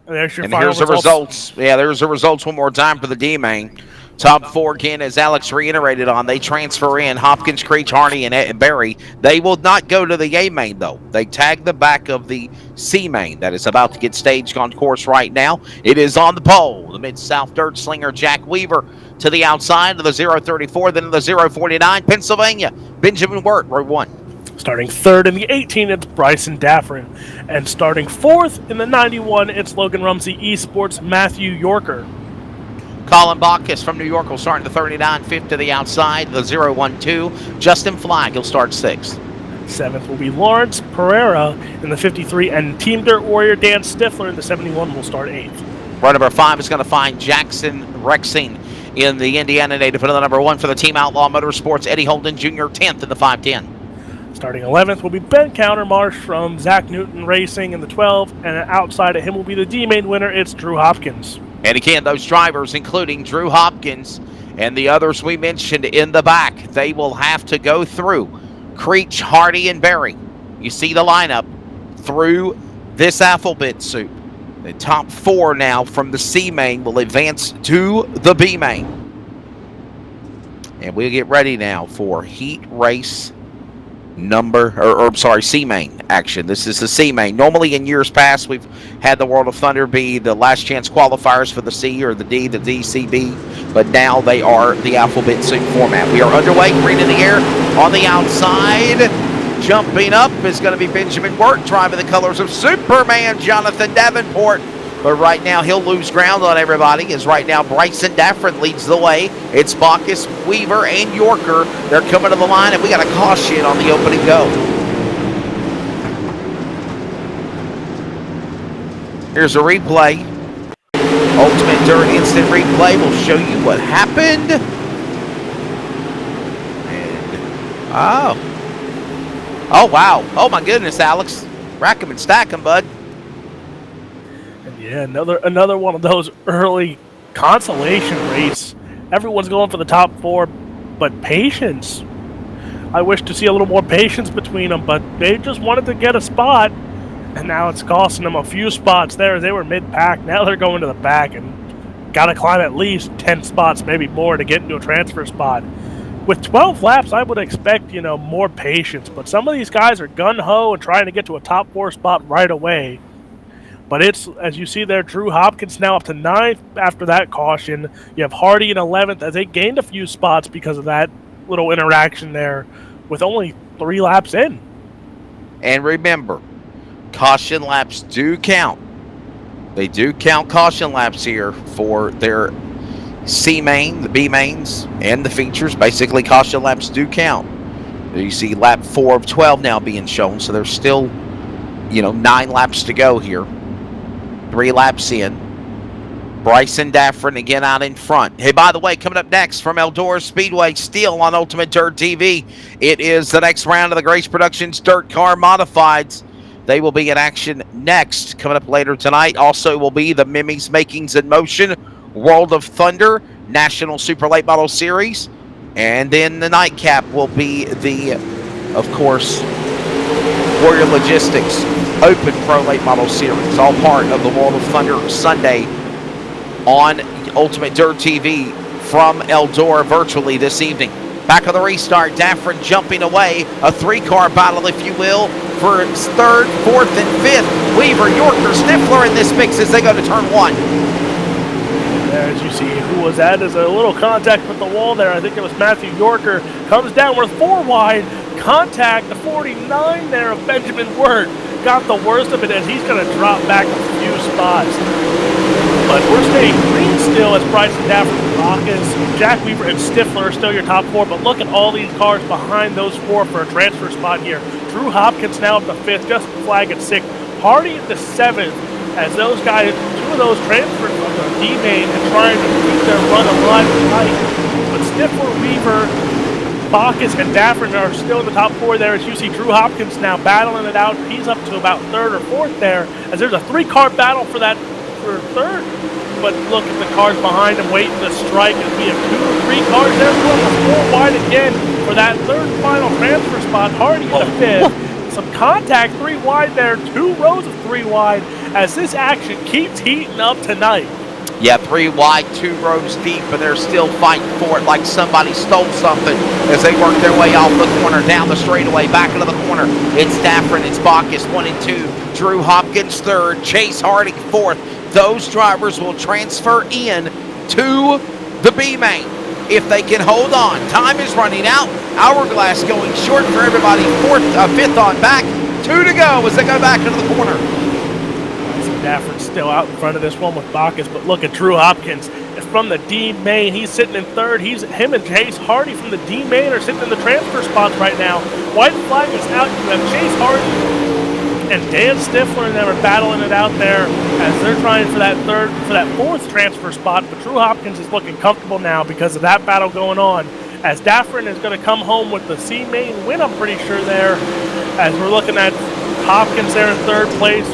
And there's your final here's the results. Yeah, there's the results one more time for the D main. Top 4 again, as Alex reiterated on, they transfer in Hopkins, Creech, Hardy, and Berry. They will not go to the A main, though. They tag the back of the C main that is about to get staged on course right now. It is on the pole. The Mid-South Dirt Slinger, Jack Weaver, to the outside of the 034, then to the 049, Pennsylvania, Benjamin Wirt, row 1. Starting third in the 18, it's Bryson Daffrin. And starting fourth in the 91, it's Logan Rumsey Esports' Matthew Yorker. Colin Bacchus from New York will start in the 39, fifth to the outside, the 012. Justin Flagg, he'll start 6th. Seventh will be Lawrence Pereira in the 53, and Team Dirt Warrior Dan Stifler in the 71 will start 8th. Row number 5 is going to find Jackson Rexing in the Indiana native. For the number 1 for the Team Outlaw Motorsports, Eddie Holden Jr., 10th in the 510. Starting 11th will be Ben Countermarsh from Zach Newton Racing in the 12, and outside of him will be the D-main winner, it's Drew Hopkins. And again, those drivers, including Drew Hopkins and the others we mentioned in the back, they will have to go through Creech, Hardy, and Berry. You see the lineup through this alphabet soup. The top 4 now from the C main will advance to the B main. And we'll get ready now for heat race C main action. This is the C main. Normally in years past, we've had the World of Thunder be the last chance qualifiers for the C or the D, the DCB, but now they are the alphabet soup format. We are underway, green in the air on the outside. Jumping up is going to be Benjamin Wirt, driving the colors of Superman Jonathan Davenport. But right now, he'll lose ground on everybody, as right now Bryson Daffrin leads the way. It's Bacchus, Weaver, and Yorker. They're coming to the line, and we got a caution on the opening go. Here's a replay. Ultimate Dirt Instant Replay will show you what happened. And, oh, wow. Oh, my goodness, Alex. Rack 'em and stack 'em, bud. Yeah, another one of those early consolation race. Everyone's going for the top 4, but patience. I wish to see a little more patience between them, but they just wanted to get a spot, and now it's costing them a few spots there. They were mid-pack. Now they're going to the back and got to climb at least 10 spots, maybe more, to get into a transfer spot. With 12 laps, I would expect, more patience, but some of these guys are gun-ho and trying to get to a top 4 spot right away. But it's, as you see there, Drew Hopkins now up to 9th after that caution. You have Hardy in 11th as they gained a few spots because of that little interaction there with only 3 laps in. And remember, caution laps do count. They do count caution laps here for their C main, the B mains, and the features. Basically, caution laps do count. You see lap 4 of 12 now being shown, so there's still, 9 laps to go here. 3 laps in. Bryson Daffrin again out in front. Hey, by the way, coming up next from Eldora Speedway, still on Ultimate Dirt TV, it is the next round of the Grace Productions Dirt Car Modifieds. They will be in action next. Coming up later tonight also will be the Mimi's Makings in Motion World of Thunder National Super Late Model Series. And then the nightcap will be the, of course, Warrior Logistics Open Pro Late Model Series, all part of the World of Thunder Sunday on Ultimate Dirt TV from Eldora virtually this evening. Back on the restart, Daffrin jumping away, a three-car battle, if you will, for third, fourth, and fifth. Weaver, Yorker, Stifler in this mix as they go to turn one. There, as you see, who was that? There's a little contact with the wall there. I think it was Matthew Yorker. Comes down with four wide. Contact, the 49 there of Benjamin Wirt. Got the worst of it, and he's going to drop back a few spots. But we're staying green still as Bryson Daffrin, Bacchus, Jack Weaver, and Stifler are still your top four. But look at all these cars behind those four for a transfer spot here. Drew Hopkins now up to fifth, Justin Flagg at sixth, Hardy at the seventh. As those guys, two of those transferred from the D-main and trying to keep their run alive tonight. But Stifler, Weaver, Bacchus, and Daffrin are still in the top four there. As you see Drew Hopkins now battling it out. He's up to about third or fourth there. As there's a three-car battle for third. But look at the cars behind him waiting to strike. And we have two or three cars there. Four wide again for that third and final transfer spot. Hardy in the fifth. Some contact, three wide there. Two rows of three wide as this action keeps heating up tonight. Yeah, three wide, two rows deep, and they're still fighting for it like somebody stole something as they work their way off the corner, down the straightaway, back into the corner. It's Daffrin, it's Bacchus, 1 and 2. Drew Hopkins, third. Chase Hardy, fourth. Those drivers will transfer in to the B-main if they can hold on. Time is running out. Hourglass going short for everybody. Fifth on back. 2 to go as they go back into the corner. Daffrin's still out in front of this one with Bacchus, but look at Drew Hopkins. It's from the D-main. He's sitting in third. Him and Chase Hardy from the D-main are sitting in the transfer spots right now. White flag is out. You have Chase Hardy and Dan Stifler and them are battling it out there as they're trying for that fourth transfer spot. But Drew Hopkins is looking comfortable now because of that battle going on. As Daffrin is going to come home with the C-main win, I'm pretty sure there. As we're looking at Hopkins there in third place,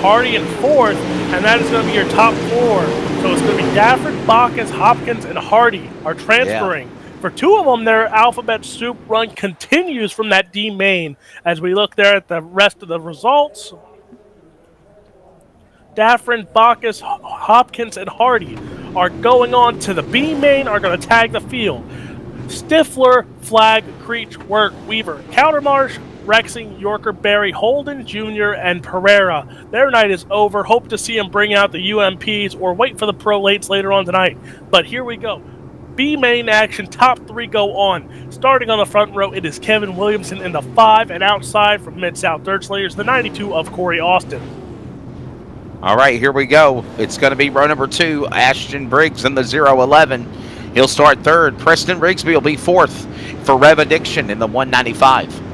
Hardy in fourth, and that is going to be your top four. So it's going to be Daffrin, Bacchus, Hopkins, and Hardy are transferring. Yeah. For two of them, their alphabet soup run continues from that D main. As we look there at the rest of the results, Daffrin, Bacchus, Hopkins, and Hardy are going on to the B main, are going to tag the field. Stifler, Flagg, Creech, Wirt, Weaver, Countermarsh, Rexing, Yorker, Berry, Holden, Jr., and Pereira. Their night is over. Hope to see them bring out the UMPs or wait for the Pro Lates later on tonight. But here we go. B-main action, top three go on. Starting on the front row, it is Kevin Williamson in the 5, and outside from Mid-South Dirt Slayers, the 92 of Corey Austin. All right, here we go. It's going to be row number 2, Ashton Briggs in the 011. He'll start third. Preston Rigsby will be fourth for Rev Addiction in the 195.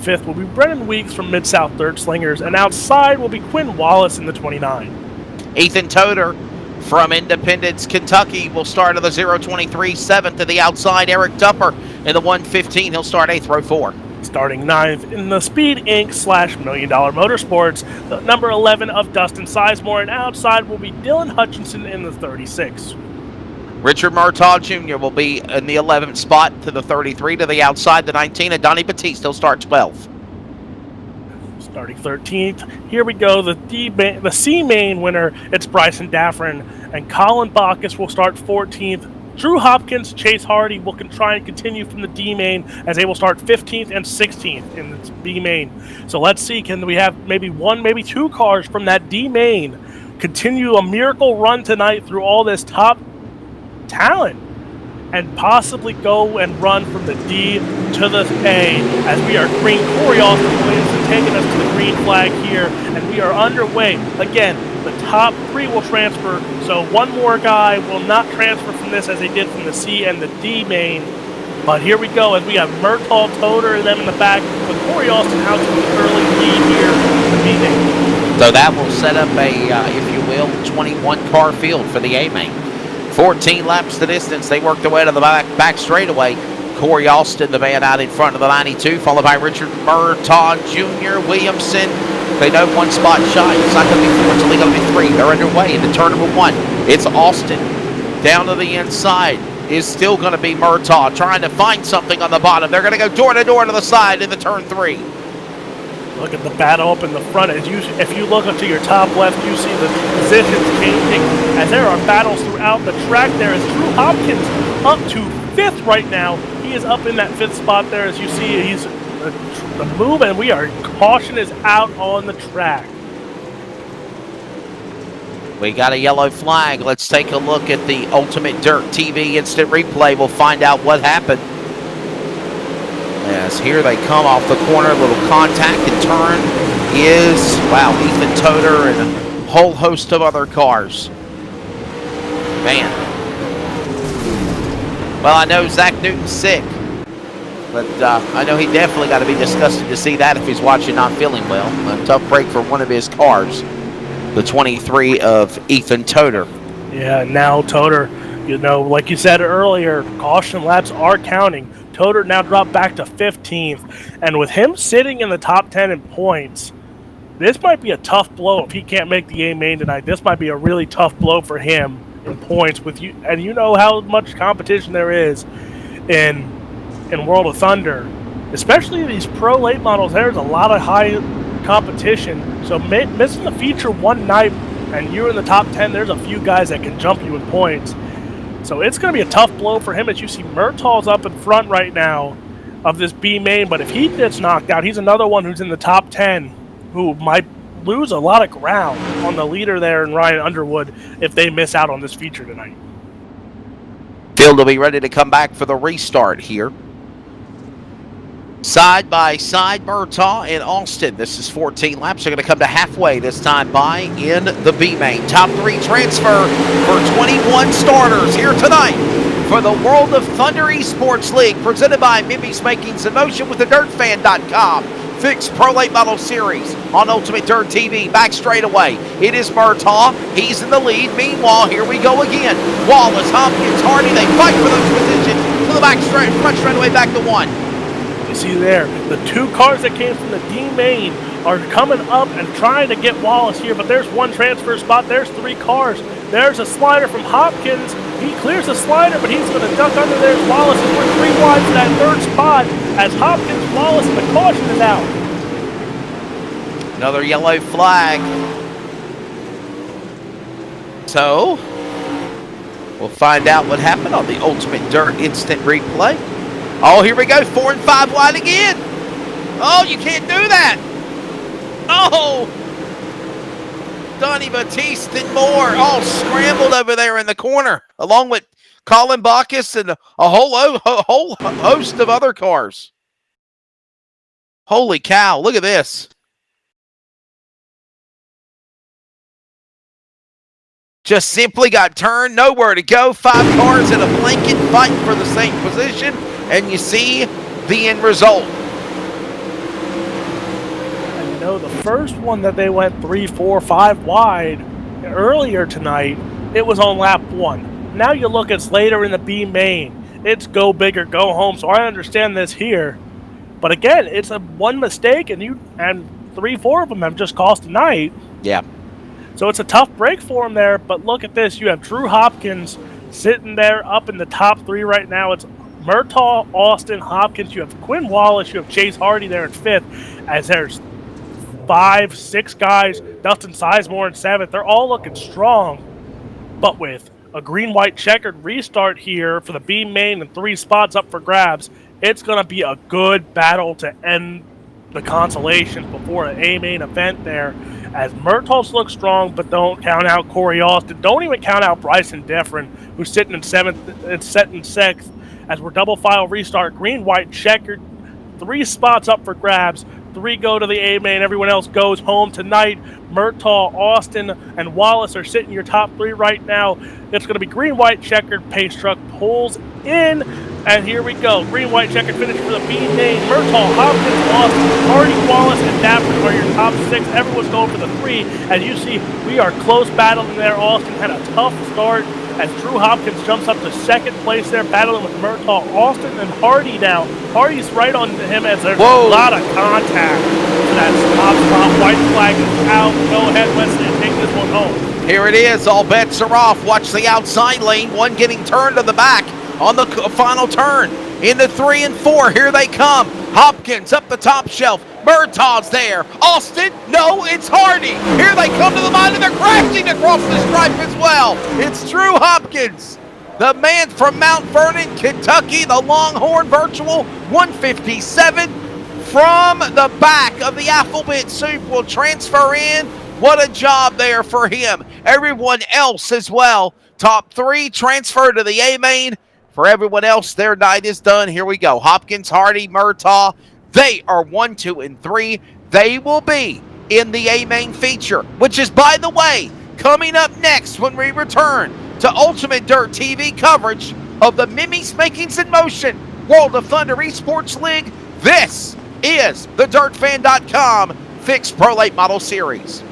Fifth will be Brennan Weeks from Mid-South Dirt Slingers, and outside will be Quinn Wallace in the 29. Ethan Toder from Independence, Kentucky will start at the 023. Seventh to the outside, Eric Dupper in the 115. He'll start eighth, row 4. Starting ninth in the Speed Inc. / $1 Million Motorsports, the number 11 of Dustin Sizemore, and outside will be Dylan Hutchinson in the 36. Richard Murtaugh Jr. will be in the 11th spot to the 33. To the outside, the 19, and Donnie Batiste will start 12th. Starting 13th, here we go, the C-main winner, it's Bryson Daffrin, and Colin Bacchus will start 14th. Drew Hopkins, Chase Hardy will try and continue from the D-main as they will start 15th and 16th in the B-main. So let's see, can we have maybe one, maybe two cars from that D-main continue a miracle run tonight through all this top talent and possibly go and run from the D to the A as we are green. Corey Austin Williamson taking us to the green flag here, and we are underway. Again, the top three will transfer, so one more guy will not transfer from this as they did from the C and the D main. But here we go as we have Murtaugh, Toder, and them in the back with Corey Austin out to the early lead here in the B main. So that will set up a, if you will, 21-car field for the A main. 14 laps the distance. They work their way to the back straightaway. Corey Austin, the man out in front of the 92, followed by Richard Murtaugh Jr., Williamson, They know one spot shy. It's not going to be 4, it's only going to be 3. They're underway into turn number 1. It's Austin. Down to the inside is still going to be Murtaugh trying to find something on the bottom. They're going to go door to door to the side into turn 3. Look at the battle up in the front. If you look up to your top left, you see the positions changing as there are battles throughout the track there. As Drew Hopkins up to 5th right now. He is up in that 5th spot there. As you see, he's the move, and we are caution is out on the track. We got a yellow flag. Let's take a look at the Ultimate Dirt TV instant replay. We'll find out what happened. As here they come off the corner, little contact and turn is, wow, Ethan Toder and a whole host of other cars. Man. Well, I know Zach Newton's sick, but I know he definitely got to be disgusted to see that if he's watching not feeling well. A tough break for one of his cars, the 23 of Ethan Toder. Yeah, now Toder, you know, like you said earlier, caution laps are counting. Toder now dropped back to 15th, and with him sitting in the top 10 in points, this might be a tough blow if he can't make the A main tonight. This might be a really tough blow for him in points with you, and you know how much competition there is in World of Thunder, especially these pro late models. There's a lot of high competition, so missing the feature one night and you're in the top 10, there's a few guys that can jump you in points. So it's going to be a tough blow for him. As you see, Murtaugh's up in front right now of this B main, but if he gets knocked out, he's another one who's in the top 10 who might lose a lot of ground on the leader there in Ryan Underwood if they miss out on this feature tonight. Field will be ready to come back for the restart here. Side by side, Murtaugh and Austin. This is 14 laps. They're going to come to halfway this time by in the B main. Top 3 transfer for 21 starters here tonight for the World of Thunder Esports League, presented by Mimi's Making Some Motion with the DirtFan.com. Fixed Pro Late Model Series on Ultimate Dirt TV. Back straight away. It is Murtaugh. He's in the lead. Meanwhile, here we go again. Wallace, Hopkins, Hardy, they fight for those positions to the back straight, front straightaway back to 1. You see there, the 2 cars that came from the D main are coming up and trying to get Wallace here, but there's 1 transfer spot. There's 3 cars. There's a slider from Hopkins. He clears the slider, but he's going to duck under there. Wallace is worth 3 wide to that 3rd spot as Hopkins, Wallace, and the caution is out. Another yellow flag. So, we'll find out what happened on the Ultimate Dirt instant replay. Oh, here we go. 4 and 5 wide again. Oh, you can't do that. Oh. Donnie Batiste and Moore all scrambled over there in the corner, along with Colin Bacchus and a whole host of other cars. Holy cow. Look at this. Just simply got turned. Nowhere to go. 5 cars in a blanket fight for the same position. And you see the end result. And you know, the first one that they went 3, 4, 5 wide earlier tonight, it was on lap 1. Now you look, it's later in the B main. It's go big or go home. So I understand this here. But again, it's a 1 mistake, and 3, 4 of them have just cost tonight. Yeah. So it's a tough break for him there. But look at this. You have Drew Hopkins sitting there up in the top 3 right now. It's Murtaugh, Austin, Hopkins. You have Quinn Wallace. You have Chase Hardy there in 5th. As there's 5, 6 guys. Dustin Sizemore in 7th. They're all looking strong. But with a green-white checkered restart here for the B main and 3 spots up for grabs, it's going to be a good battle to end the consolations before an A main event there. As Murtaugh's look strong, but don't count out Corey Austin. Don't even count out Bryson Deffrin, who's sitting in 7th and set in 6th. As we're double file restart, green, white, checkered, 3 spots up for grabs. 3 go to the A main. Everyone else goes home tonight. Murtaugh, Austin, and Wallace are sitting your top 3 right now. It's going to be green, white, checkered. Pace truck pulls in, and here we go. Green, white, checkered finish for the B main. Murtaugh, Hopkins, Austin, Hardy, Wallace, and Dapper are your top 6. Everyone's going for the 3. As you see, we are close battling there. Austin had a tough start as Drew Hopkins jumps up to second place there, battling with Murtaugh, Austin, and Hardy now. Hardy's right on him as there's a lot of contact. That top spot, white flag is out. Go ahead, Wesley, and take this one home. Here it is, all bets are off. Watch the outside lane, one getting turned to the back on the final turn. Into 3 and 4, here they come. Hopkins up the top shelf. Murtaugh's there. Austin, no, it's Hardy. Here they come to the line, and they're crashing across the stripe as well. It's Drew Hopkins, the man from Mount Vernon, Kentucky, the Longhorn Virtual 157 from the back of the alphabet soup will transfer in. What a job there for him. Everyone else as well. Top 3 transfer to the A main. For everyone else, their night is done. Here we go. Hopkins, Hardy, Murtaugh. They are 1, 2, and 3. They will be in the A main feature, which is, by the way, coming up next when we return to Ultimate Dirt TV coverage of the Mimis Makings in Motion World of Thunder Esports League. This is the DirtFan.com Fixed Pro Late Model Series.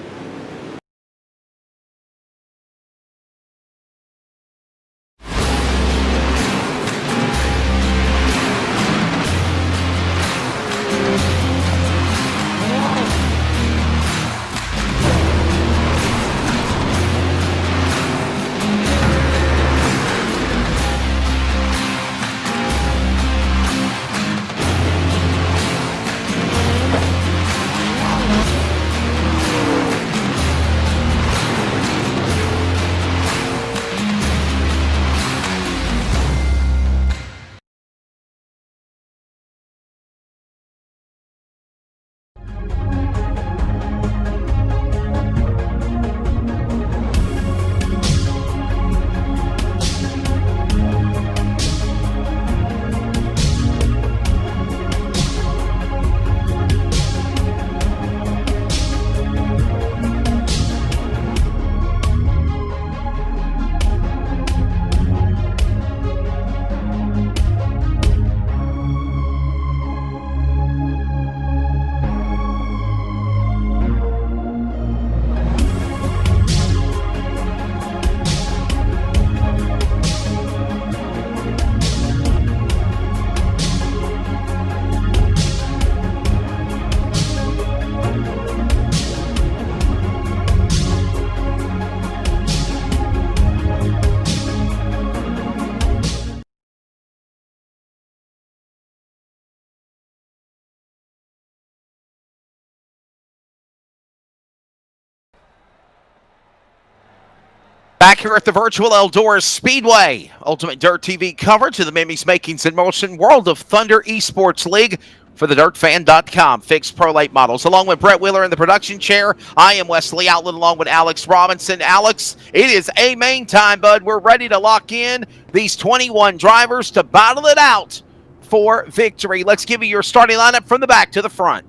Back here at the virtual Eldora Speedway, Ultimate Dirt TV coverage of the Mimis Makings in Motion World of Thunder Esports League for the DirtFan.com Fixed Pro Late Models. Along with Brett Wheeler in the production chair, I am Wesley Outlet along with Alex Robinson. Alex, it is A main time, bud. We're ready to lock in these 21 drivers to battle it out for victory. Let's give you your starting lineup from the back to the front,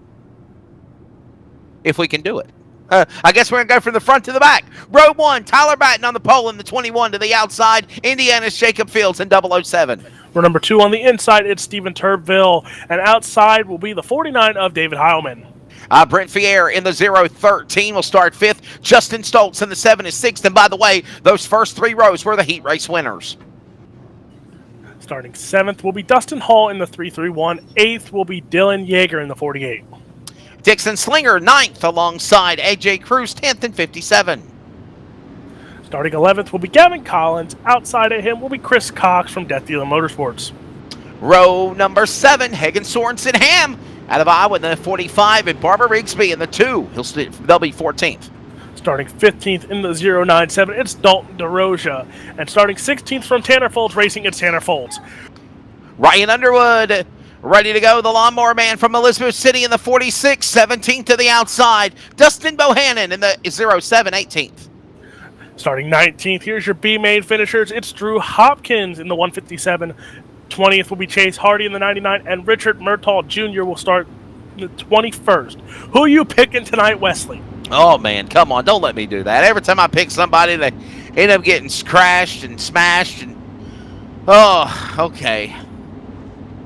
if we can do it. I guess we're going to go from the front to the back. Row 1, Tyler Batten on the pole in the 21 to the outside. Indiana's Jacob Fields in 007. For number 2 on the inside, it's Steven Turbeville. And outside will be the 49 of David Heilman. Brent Fier in the 013 will start 5th. Justin Stoltz in the 7 is 6th. And by the way, those first 3 rows were the heat race winners. Starting 7th will be Dustin Hall in the 331. 8th will be Dylan Yeager in the 48. Dixon Slinger, 9th, alongside AJ Cruz, 10th and 57. Starting 11th will be Gavin Collins. Outside of him will be Chris Cox from Death Dealer Motorsports. Row number 7, Hagen Sorensen Ham out of Iowa in the 45, and Barbara Rigsby in the 2. They'll be 14th. Starting 15th in the 097, it's Dalton DeRosia. And starting 16th from Tanner Folds Racing, it's Tanner Folds. Ryan Underwood, ready to go, the Lawnmower Man from Elizabeth City in the 46, 17th to the outside. Dustin Bohannon in the 07, 18th. Starting 19th, here's your B-main finishers. It's Drew Hopkins in the 157. 20th will be Chase Hardy in the 99, and Richard Murtaugh Jr. will start the 21st. Who are you picking tonight, Wesley? Oh, man, come on. Don't let me do that. Every time I pick somebody, they end up getting crashed and smashed. And oh, okay.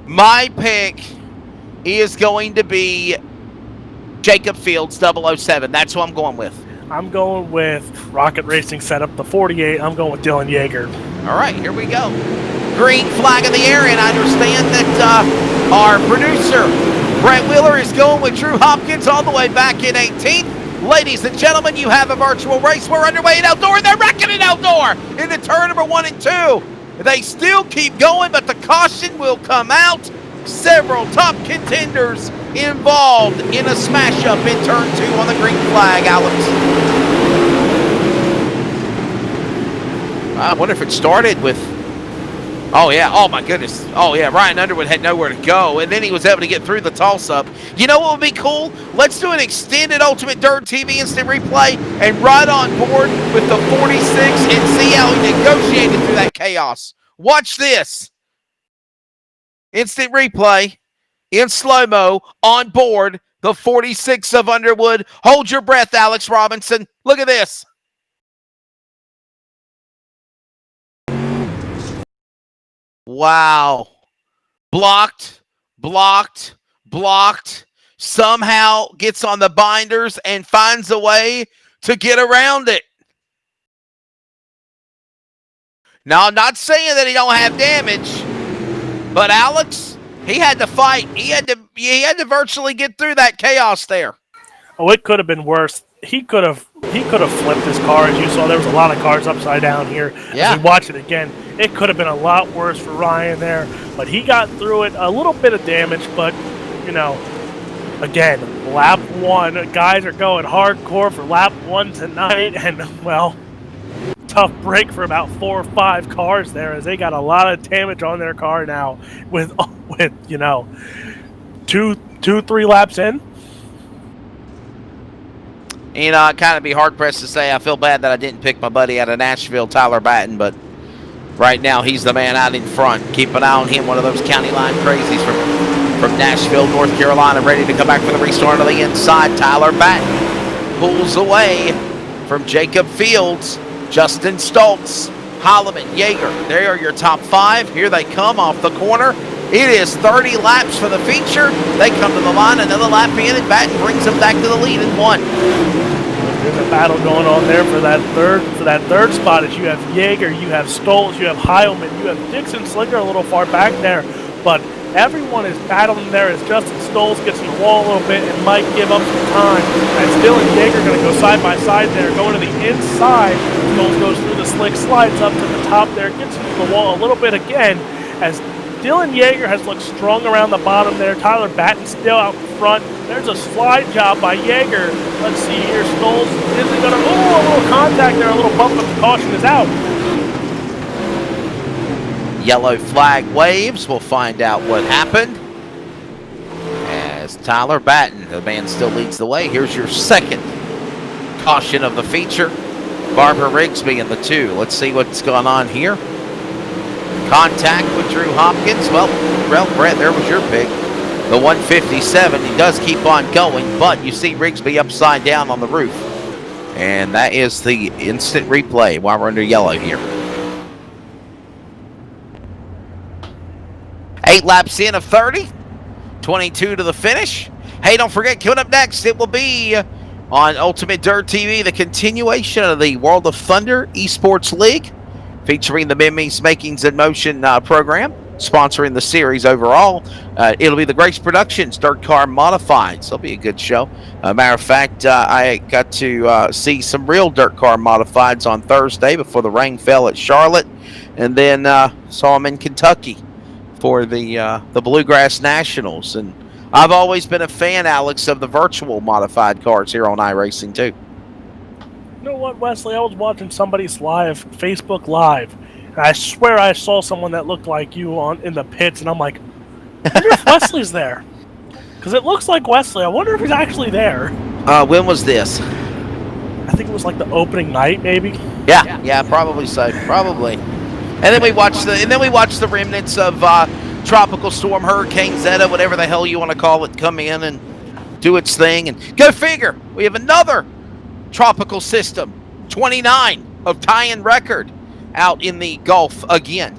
My pick is going to be Jacob Fields, 007. That's who I'm going with. I'm going with Rocket Racing setup, the 48. I'm going with Dylan Yeager. All right, here we go. Green flag in the air, and I understand that our producer, Brett Wheeler, is going with Drew Hopkins all the way back in 18th. Ladies and gentlemen, you have a virtual race. We're underway at Eldora. They're wrecking it, Eldora, into turn number 1 and 2. They still keep going, but the caution will come out. Several top contenders involved in a smash-up in turn 2 on the green flag, Alex. I wonder if it started with... Oh, yeah. Oh, my goodness. Oh, yeah. Ryan Underwood had nowhere to go, and then he was able to get through the toss-up. You know what would be cool? Let's do an extended Ultimate Dirt TV instant replay and ride on board with the 46 and see how he negotiated through that chaos. Watch this. Instant replay in slow-mo on board the 46 of Underwood. Hold your breath, Alex Robinson. Look at this. Wow. Blocked, blocked, blocked. Somehow gets on the binders and finds a way to get around it. Now, I'm not saying that he don't have damage, but Alex, he had to fight. He had to virtually get through that chaos there. Oh, it could have been worse. He could have flipped his car, as you saw. There was a lot of cars upside down here. Yeah. As we watch it again, it could have been a lot worse for Ryan there, but he got through it. A little bit of damage, but you know, again, lap 1. Guys are going hardcore for lap 1 tonight, and well, tough break for about 4 or 5 cars there, as they got a lot of damage on their car now with you know, 2-3 laps in. You know, I'd kind of be hard-pressed to say I feel bad that I didn't pick my buddy out of Nashville, Tyler Batten, but right now he's the man out in front. Keep an eye on him, one of those county line crazies from Nashville, North Carolina, ready to come back for the restart on the inside. Tyler Batten pulls away from Jacob Fields, Justin Stoltz, Holloman, Yeager. There are your top 5. Here they come off the corner. It is 30 laps for the feature. They come to the line, another lap in, and Batten brings them back to the lead in 1. There's a battle going on there for that third spot. As you have Yeager, you have Stoltz, you have Heilman, you have Dixon Slinger a little far back there, but everyone is battling there as Justin Stoltz gets in the wall a little bit and might give up some time. As Dylan Yeager going to go side by side there, going to the inside. Stoltz goes through the slick slides up to the top there, gets into the wall a little bit again, as Dylan Yeager has looked strong around the bottom there. Tyler Batten still out front. There's a slide job by Yeager. Let's see here. Stoltz isn't going to... Oh, a little contact there. A little bump, but the caution is out. Yellow flag waves. We'll find out what happened. As Tyler Batten, the man still leads the way. Here's your second caution of the feature. Barbara Rigsby in the 2. Let's see what's going on here. Contact with Drew Hopkins. Well, Brett, there was your pick. The 157. He does keep on going, but you see Rigsby upside down on the roof. And that is the instant replay while we're under yellow here. 8 laps in of 30. 22 to the finish. Hey, don't forget, coming up next, it will be on Ultimate Dirt TV, the continuation of the World of Thunder Esports League, featuring the Memories, Makings, and Motion program, sponsoring the series overall. It'll be the Grace Productions Dirt Car Modifieds. It'll be a good show. Matter of fact, I got to see some real dirt car modifieds on Thursday before the rain fell at Charlotte, and then saw them in Kentucky for the Bluegrass Nationals. And I've always been a fan, Alex, of the virtual modified cars here on iRacing too. You know what, Wesley? I was watching somebody's Facebook Live, and I swear I saw someone that looked like you in the pits, and I'm like, I wonder if Wesley's there. Because it looks like Wesley. I wonder if he's actually there. When was this? I think it was like the opening night, maybe. Yeah, probably so. Probably. And then we watched the remnants of Tropical Storm Hurricane Zeta, whatever the hell you want to call it, come in and do its thing. And go figure, we have another tropical system, 29 of tie-in record, out in the Gulf again.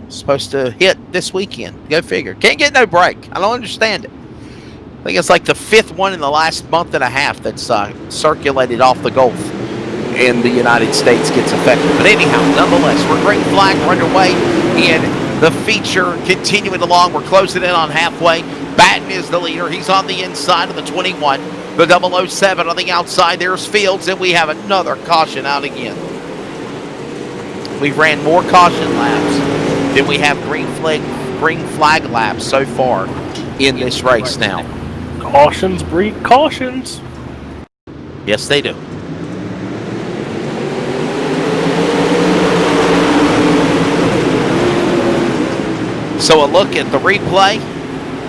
Supposed to hit this weekend. Go figure. Can't get no break. I don't understand it. think it's like the 5th one in the last month and a half that's circulated off the Gulf in the United States gets affected. But anyhow, nonetheless, we're green flag. We're underway in the feature, continuing along. We're closing in on halfway. Batten is the leader. He's on the inside of the 21. The 007 on the outside. There's Fields, and we have another caution out again. We've ran more caution laps than we have green flag laps so far in this race now. Cautions breed cautions. Yes, they do. So a look at the replay.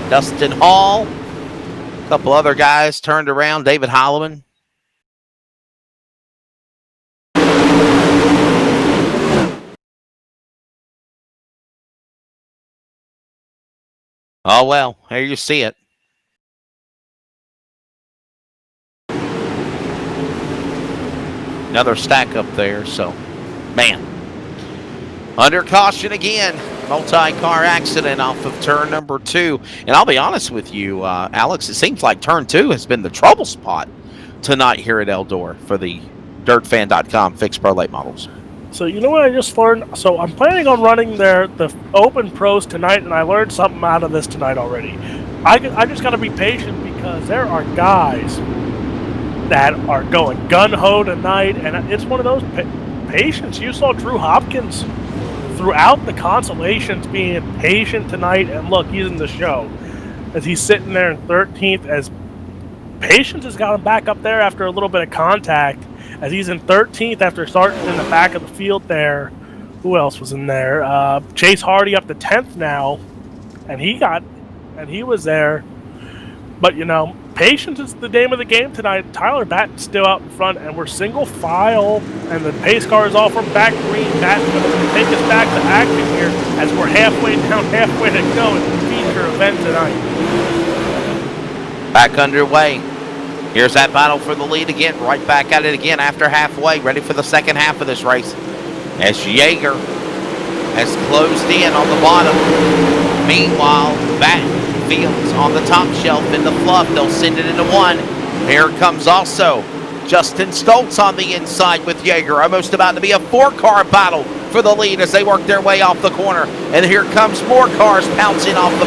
Dustin Hall, a couple other guys turned around. David Holloman. Oh, well, here you see it. Another stack up there, so, man. Under caution again. Multi-car accident off of turn number 2. And I'll be honest with you, Alex, it seems like turn 2 has been the trouble spot tonight here at Eldora for the DirtFan.com fixed pro late models. So you know what I just learned? So I'm planning on running the Open Pros tonight, and I learned something out of this tonight already. I just got to be patient because there are guys that are going gun-ho tonight, and it's one of those patience. You saw Drew Hopkins throughout the consolations being patient tonight, and look, he's in the show as he's sitting there in 13th, as patience has got him back up there after a little bit of contact, as he's in 13th after starting in the back of the field there. Who else was in there? Chase Hardy up to 10th now, and he was there. But you know, patience is the name of the game tonight. Tyler Batten's still out in front, and we're single file, and the pace car is all from back green. Batten's going to take us back to action here as we're halfway down, halfway to go in the feature event tonight. Back underway. Here's that battle for the lead again. Right back at it again after halfway. Ready for the second half of this race. As Yeager has closed in on the bottom. Meanwhile, Batten Fields on the top shelf in the fluff. They'll send it into 1. Here comes also Justin Stoltz on the inside with Yeager. Almost about to be a 4-car battle for the lead as they work their way off the corner. And here comes more cars pouncing off 4.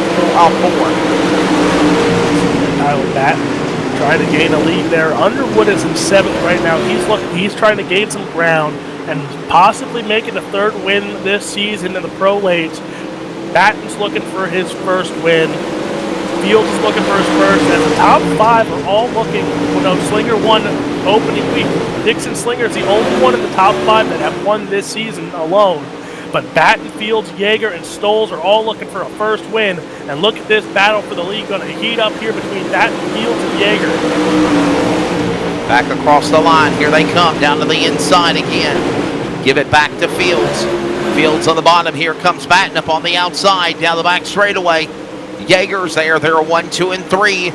Tyler Batten trying to gain a lead there. Underwood is in 7th right now. He's trying to gain some ground and possibly make it a 3rd win this season in the pro lates. Batten's looking for his first win. Fields is looking for his first, and the top 5 are all looking. Slinger won opening week. Dixon Slinger is the only one in the top 5 that have won this season alone. But Batten, Fields, Yeager, and Stoles are all looking for a first win. And look at this battle for the lead going to heat up here between Batten, Fields, and Yeager. Back across the line. Here they come down to the inside again. Give it back to Fields. Fields on the bottom. Here comes Batten up on the outside. Down the back straightaway. Yeager's there. They're 1, 2, and 3.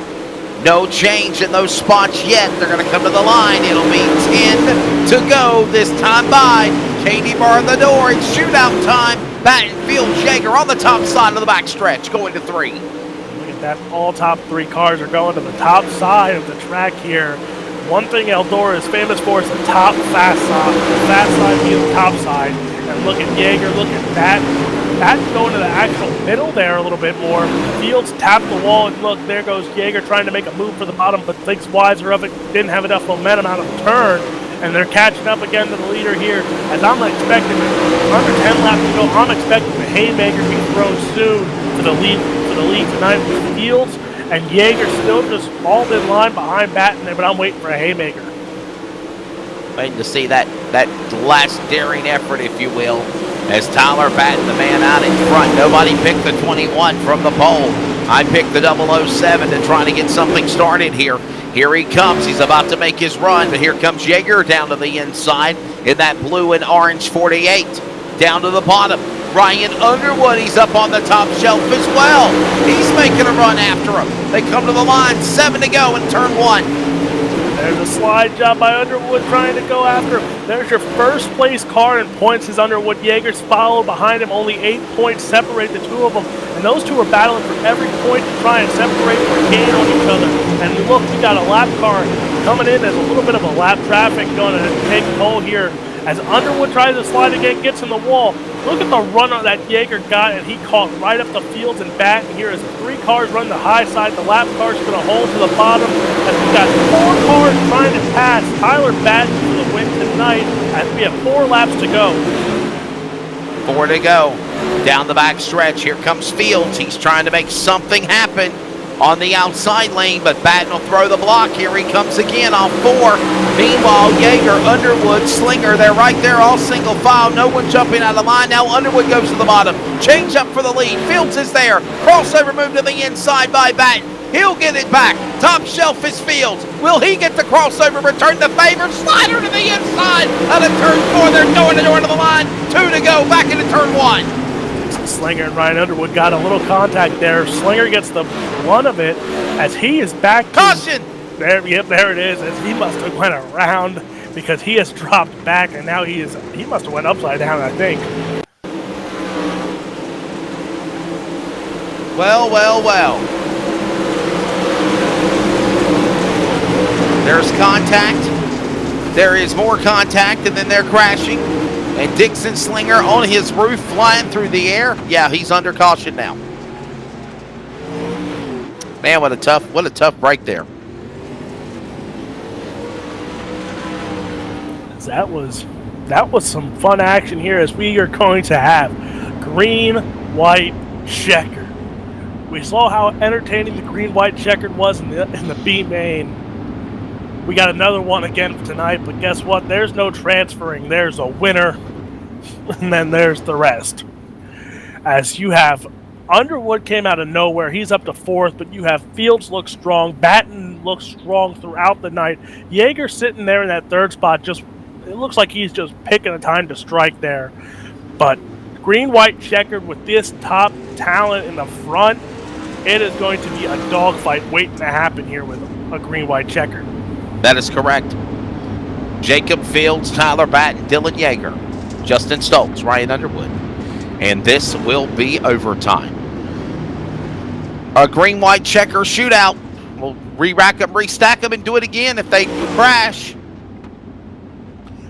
No change in those spots yet. They're going to come to the line. It'll be 10 to go this time by. Katie bar in the door. It's shootout time. Batten, Fields, Yeager on the top side of the back stretch, going to 3. Look at that. All top 3 cars are going to the top side of the track here. One thing Eldora is famous for is the top fast side. The fast side being the top side. And look at Yeager. Look at Batten. Batten going to the actual middle there a little bit more. Fields tapped the wall, and look, there goes Yeager trying to make a move for the bottom, but thinks wiser of it. Didn't have enough momentum out of the turn. And they're catching up again to the leader here. As I'm expecting, under 10 laps to go, I'm expecting the haymaker to be thrown soon for the lead tonight with Fields and Yeager still just all in line behind Batten there, but I'm waiting for a haymaker. Waiting to see that last daring effort, if you will, as Tyler Batten, the man out in front. Nobody picked the 21 from the pole. I picked the 007 to try to get something started here. Here he comes. He's about to make his run, but here comes Yeager down to the inside in that blue and orange 48. Down to the bottom. Ryan Underwood, he's up on the top shelf as well. He's making a run after him. They come to the line, 7 to go in turn 1. There's a slide job by Underwood trying to go after him. There's your first place car in points is Underwood. Jaeger's followed behind him. Only 8 points separate the two of them. And those two are battling for every point to try and separate or gain on each other. And look, we got a lap car coming in. There's a little bit of a lap traffic going to take toll here. As Underwood tries to slide again, gets in the wall. Look at the runner that Jaeger got, and he caught right up the fields and back. And here as 3 cars run the high side, the lap car's going to hold to the bottom. As we got 4 cars trying to pass Tyler Batten to the win tonight, as we have 4 laps to go. 4 to go. Down the back stretch, here comes Fields. He's trying to make something happen on the outside lane, but Batten will throw the block. Here he comes again on 4. Meanwhile, Jaeger, Underwood, Slinger, they're right there, all single file. No one jumping out of the line. Now Underwood goes to the bottom. Change up for the lead. Fields is there. Crossover move to the inside by Batten. He'll get it back. Top shelf is Fields. Will he get the crossover? Return the favor. Slider to the inside out of turn 4. They're going to the door to the line. 2 to go. Back into turn 1. Slinger and Ryan Underwood got a little contact there. Slinger gets the brunt of it as he is back. Caution! There, yep, there it is. As he must have went around because he has dropped back and now he must have went upside down, I think. Well, well, well. There's contact. There is more contact, and then they're crashing. And Dixon Slinger on his roof flying through the air. Yeah, he's under caution now. Man, what a tough break there. That was some fun action here as we are going to have green, white, checkered. We saw how entertaining the green, white, checkered was in the B main. We got another one again for tonight, but guess what? There's no transferring. There's a winner, and then there's the rest. As you have Underwood came out of nowhere. He's up to 4th, but you have Fields look strong. Batten looks strong throughout the night. Jaeger sitting there in that 3rd spot. It looks like he's just picking a time to strike there. But green, white, checkered with this top talent in the front, it is going to be a dogfight waiting to happen here with a green, white, checkered. That is correct. Jacob Fields, Tyler Batten, Dylan Jaeger, Justin Stoltz, Ryan Underwood. And this will be overtime. A green-white checker shootout. We'll re-rack them, restack them, and do it again if they crash.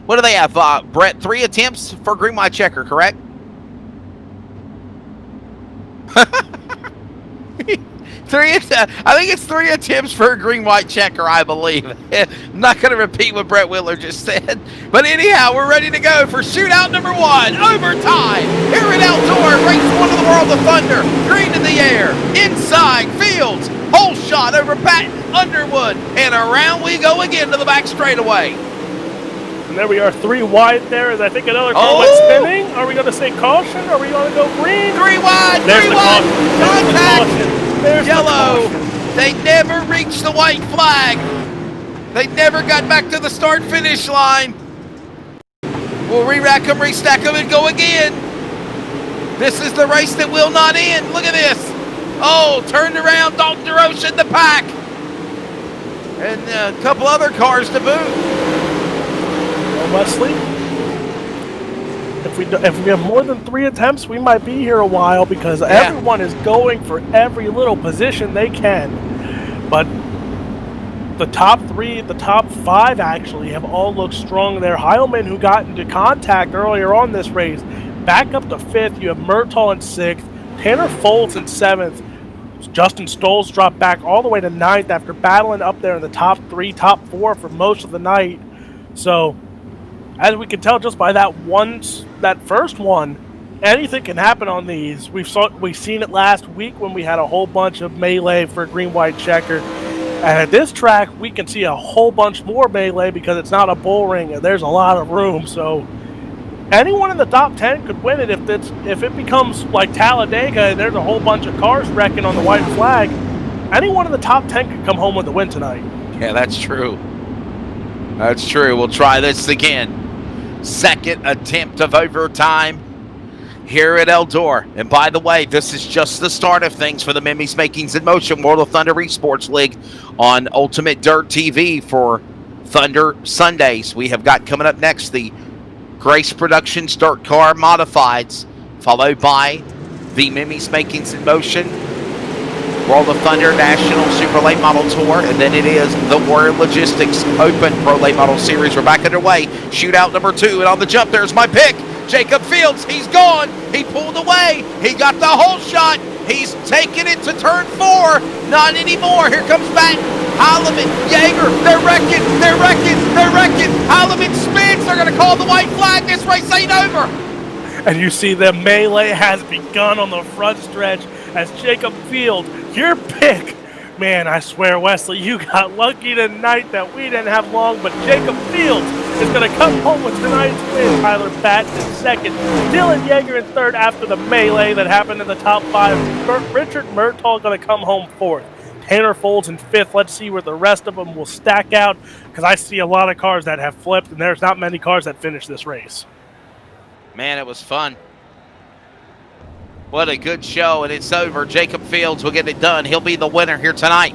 What do they have, Brett? 3 attempts for green-white checker, correct? I think it's 3 attempts for a green-white checker, I believe. I'm not going to repeat what Brett Willer just said. But anyhow, we're ready to go for shootout number 1, overtime. Here at Eldora, race 1 of the World of Thunder. Green in the air, inside, Fields, hole shot over Batten, Underwood, and around we go again to the back straightaway. And there we are, 3 wide there, as I think another car went spinning. Are we going to say caution? Are we going to go green? 3 wide, There's 3 the wide, caution. contact. There's Yellow. The caution. They never reached the white flag. They never got back to the start-finish line. We'll re-rack them, restack them, and go again. This is the race that will not end. Look at this. Oh, turned around, Dalton DeRoche in the pack. And a couple other cars to boot. Well, Wesley, if we have more than 3 attempts, we might be here a while because everyone is going for every little position they can. But the top 3, the top 5 actually have all looked strong there. Heilman, who got into contact earlier on this race, back up to 5th. You have Murtaugh in 6th, Tanner Foltz in 7th. Justin Stoltz dropped back all the way to 9th after battling up there in the top 3, top 4 for most of the night. So, as we can tell just by that first one, anything can happen on these. We've seen it last week when we had a whole bunch of melee for green-white checker. And at this track, we can see a whole bunch more melee because it's not a bull ring and there's a lot of room. So anyone in the top 10 could win it if it becomes like Talladega and there's a whole bunch of cars wrecking on the white flag. Anyone in the top 10 could come home with the win tonight. Yeah, that's true. That's true. We'll try this again. Second attempt of overtime here at Eldora. And by the way, this is just the start of things for the Memories, Makings, and Motion World of Thunder Esports League on Ultimate Dirt TV for Thunder Sundays. We have got coming up next the Grace Productions Dirt Car Modifieds, followed by the Mimis Makings in Motion World of Thunder National Super Late Model Tour, and then it is the Warrior Logistics Open Pro Late Model Series. We're back underway. Shootout number 2, and on the jump, there's my pick. Jacob Fields, he's gone. He pulled away. He got the whole shot. He's taking it to turn 4. Not anymore. Here comes back. Heilemann, Yeager, they're wrecking. Heilemann spins. They're going to call the white flag. This race ain't over. And you see the melee has begun on the front stretch as Jacob Fields, your pick. Man, I swear, Wesley, you got lucky tonight that we didn't have long, but Jacob Fields is going to come home with tonight's win. Tyler Batten in second, Dylan Yeager in third after the melee that happened in the top 5. Richard Murtaugh going to come home fourth. Tanner Folds in fifth. Let's see where the rest of them will stack out, because I see a lot of cars that have flipped, and there's not many cars that finish this race. Man, it was fun. What a good show, and it's over. Jacob Fields will get it done. He'll be the winner here tonight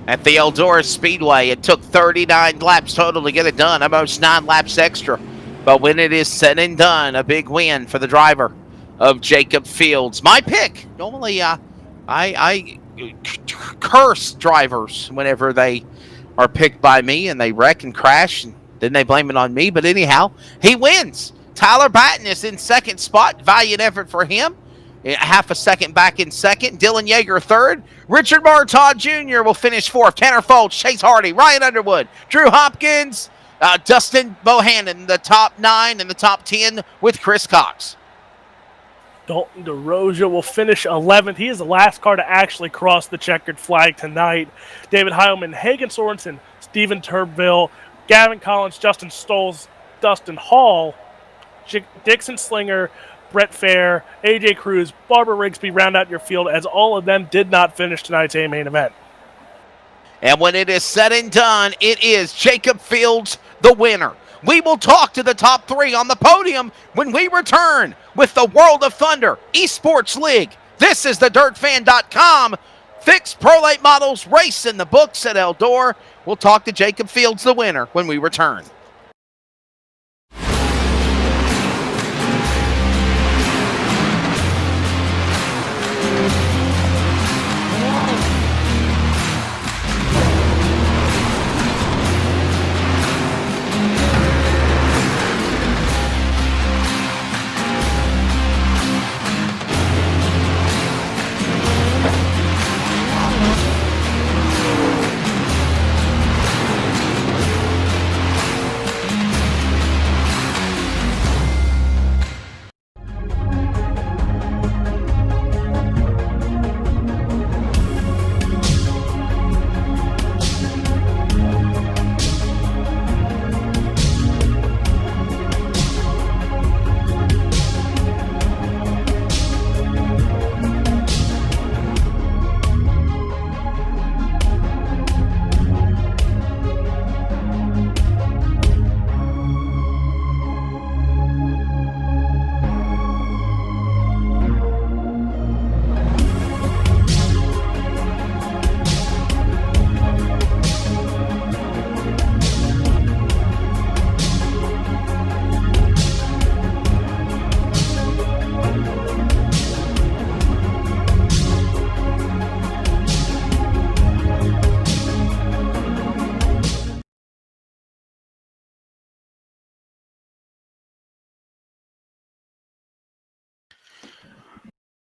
at the Eldora Speedway. It took 39 laps total to get it done, almost 9 laps extra. But when it is said and done, a big win for the driver of Jacob Fields. My pick. Normally, I curse drivers whenever they are picked by me and they wreck and crash, and then they blame it on me. But anyhow, he wins. Tyler Batten is in second spot. Valiant effort for him. Half a second back in second. Dylan Yeager third. Richard Murtaugh Jr. will finish fourth. Tanner Folds, Chase Hardy, Ryan Underwood, Drew Hopkins, Dustin Bohannon, the top 9 and the top 10 with Chris Cox. Dalton DeRosa will finish 11th. He is the last car to actually cross the checkered flag tonight. David Heilman, Hagen Sorensen, Steven Turbeville, Gavin Collins, Justin Stolz, Dustin Hall, Dixon Slinger, Brett Fair, AJ Cruz, Barbara Rigsby round out your field, as all of them did not finish tonight's main event. And when it is said and done, it is Jacob Fields the winner. We will talk to the top 3 on the podium when we return with the World of Thunder Esports League. This is the DirtFan.com. Fixed Pro Late Models race in the books at Eldora. We'll talk to Jacob Fields the winner when we return.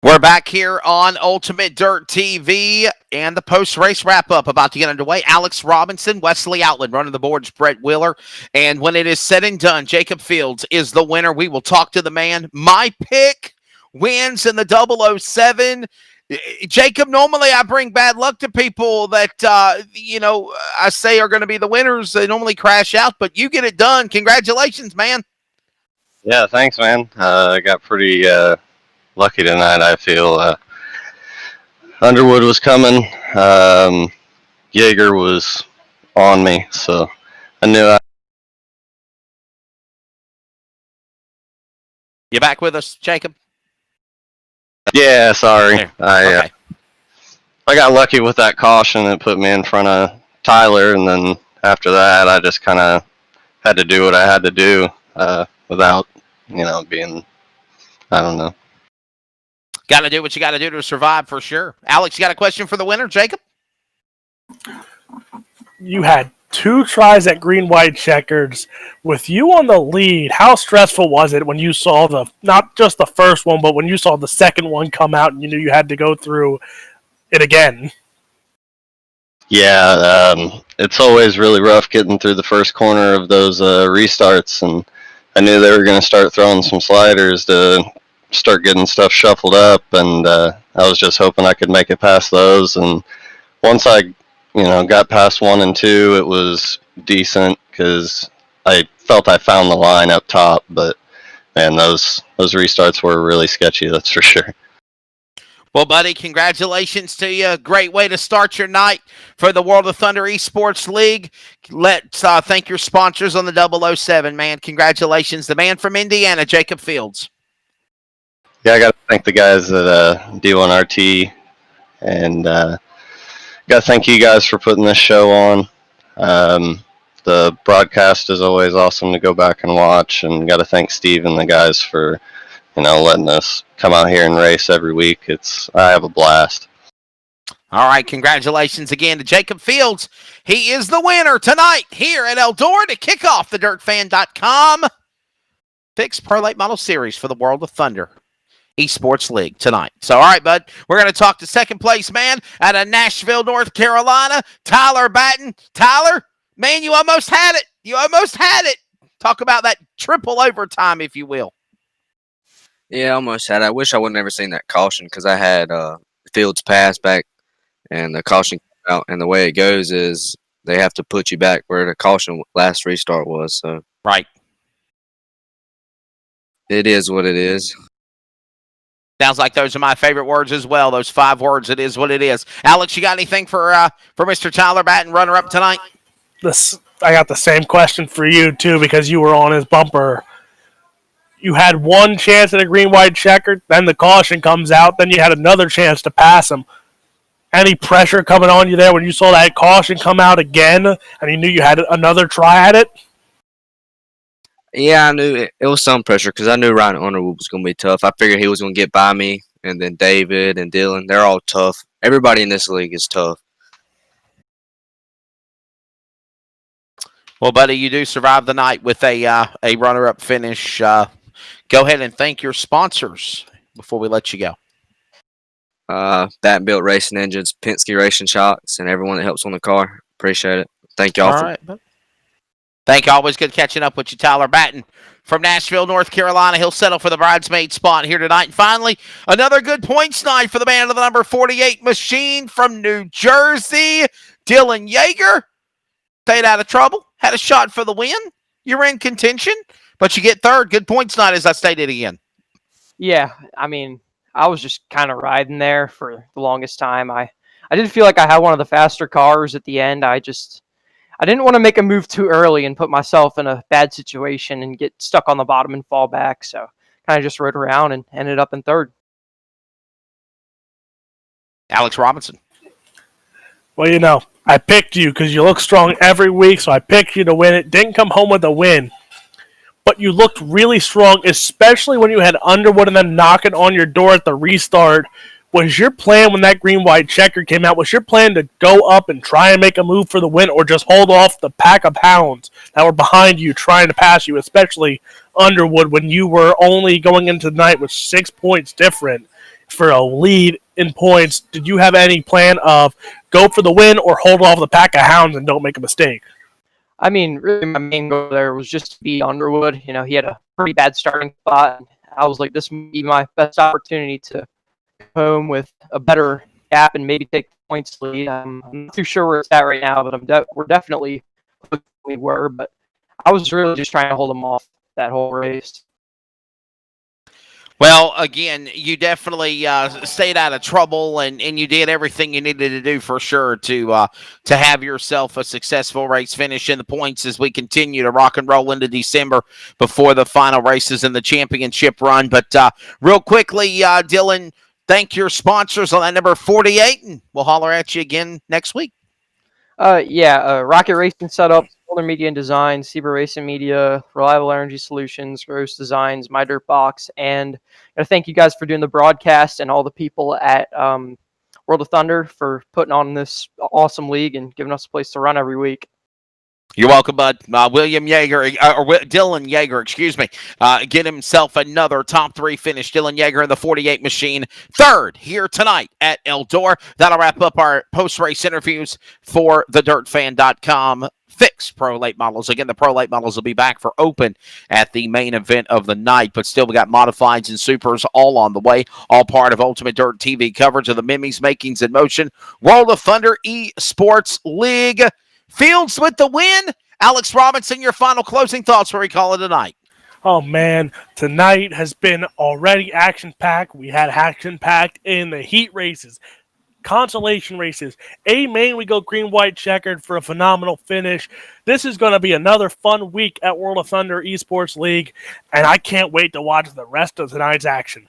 We're back here on Ultimate Dirt TV and the post-race wrap-up about to get underway. Alex Robinson, Wesley Outland running the boards, Brett Wheeler. And when it is said and done, Jacob Fields is the winner. We will talk to the man. My pick wins in the 007. Jacob, normally I bring bad luck to people that, I say are going to be the winners. They normally crash out, but you get it done. Congratulations, man. Yeah, thanks, man. I got pretty lucky tonight, I feel. Underwood was coming. Yeager was on me, so I knew You back with us, Jacob? Yeah, sorry. There. Okay. I got lucky with that caution that put me in front of Tyler, and then after that, I just kind of had to do what I had to do without, being, I don't know. Got to do what you got to do to survive for sure. Alex, you got a question for the winner, Jacob? You had 2 tries at green white checkers. With you on the lead, how stressful was it when you saw not just the first one, but when you saw the second one come out and you knew you had to go through it again? Yeah, it's always really rough getting through the first corner of those restarts, and I knew they were going to start throwing some sliders to start getting stuff shuffled up, and I was just hoping I could make it past those. And once I, got past 1 and 2, it was decent because I felt I found the line up top. But man, those restarts were really sketchy. That's for sure. Well, buddy, congratulations to you. Great way to start your night for the World of Thunder Esports League. Let's thank your sponsors on the 007, man. Congratulations. The man from Indiana, Jacob Fields. Yeah, I got to thank the guys at D1RT, and got to thank you guys for putting this show on. The broadcast is always awesome to go back and watch, and got to thank Steve and the guys for letting us come out here and race every week. I have a blast. All right, congratulations again to Jacob Fields. He is the winner tonight here at Eldora to kick off the DirtFan.com Fixed Pro Late Model Series for the World of Thunder Esports League tonight. So, all right, bud, we're going to talk to second place man out of Nashville, North Carolina, Tyler Batten. Tyler, man, you almost had it. You almost had it. Talk about that triple overtime, if you will. Yeah, almost had. I wish I would have never seen that caution because I had Fields pass back and the caution came out. And the way it goes is they have to put you back where the caution last restart was. So right. It is what it is. Sounds like those are my favorite words as well. Those 5 words, it is what it is. Alex, you got anything for Mr. Tyler Batten, runner-up tonight? I got the same question for you, too, because you were on his bumper. You had 1 chance at a green-white checker, then the caution comes out, then you had another chance to pass him. Any pressure coming on you there when you saw that caution come out again, and you knew you had another try at it? Yeah, I knew it was some pressure because I knew Ryan Underwood was going to be tough. I figured he was going to get by me, and then David and Dylan, they're all tough. Everybody in this league is tough. Well, buddy, you do survive the night with a runner-up finish. Go ahead and thank your sponsors before we let you go. Bat Built Racing Engines, Penske Racing Shocks, and everyone that helps on the car. Appreciate it. Thank y'all. All right. Thank you. Always good catching up with you, Tyler Batten from Nashville, North Carolina. He'll settle for the bridesmaid spot here tonight. And finally, another good points night for the man of the number 48 machine from New Jersey, Dylan Yeager. Stayed out of trouble. Had a shot for the win. You're in contention, but you get third. Good points night, as I stated again. Yeah, I mean, I was just kind of riding there for the longest time. I did feel like I had one of the faster cars at the end. I didn't want to make a move too early and put myself in a bad situation and get stuck on the bottom and fall back. So kind of just rode around and ended up in third. Alex Robinson. Well, I picked you because you look strong every week, so I picked you to win it. Didn't come home with a win. But you looked really strong, especially when you had Underwood and them knocking on your door at the restart. Was your plan when that green-white checker came out, was your plan to go up and try and make a move for the win or just hold off the pack of hounds that were behind you trying to pass you, especially Underwood, when you were only going into the night with 6 points different for a lead in points? Did you have any plan of go for the win or hold off the pack of hounds and don't make a mistake? I mean, really my main goal there was just to beat Underwood. He had a pretty bad starting spot. I was like, this would be my best opportunity to home with a better gap and maybe take the points lead. I'm not too sure where it's at right now, but we're definitely we were. But I was really just trying to hold him off that whole race. Well, again, you definitely stayed out of trouble, and you did everything you needed to do for sure to have yourself a successful race finish in the points as we continue to rock and roll into December before the final races in the championship run. But real quickly, Dylan, thank your sponsors on that number 48, and we'll holler at you again next week. Rocket Racing Setup, Solar Media and Design, Zebra Racing Media, Reliable Energy Solutions, Gross Designs, My Dirt Box, and I thank you guys for doing the broadcast and all the people at World of Thunder for putting on this awesome league and giving us a place to run every week. You're welcome, bud. William Yeager, Dylan Yeager, excuse me, get himself another top 3 finish. Dylan Yeager in the 48 machine, third here tonight at Eldora. That'll wrap up our post-race interviews for thedirtfan.com Fix Pro Late Models. Again, the Pro Late Models will be back for open at the main event of the night, but still we got modifieds and supers all on the way, all part of Ultimate Dirt TV coverage of the Mimis Makings in Motion World of Thunder Esports League. Fields with the win. Alex Robinson, your final closing thoughts before we call it a night. Oh, man, tonight has been already action-packed. We had action-packed in the heat races, consolation races. Main, we go green-white checkered for a phenomenal finish. This is going to be another fun week at World of Thunder Esports League, and I can't wait to watch the rest of tonight's action.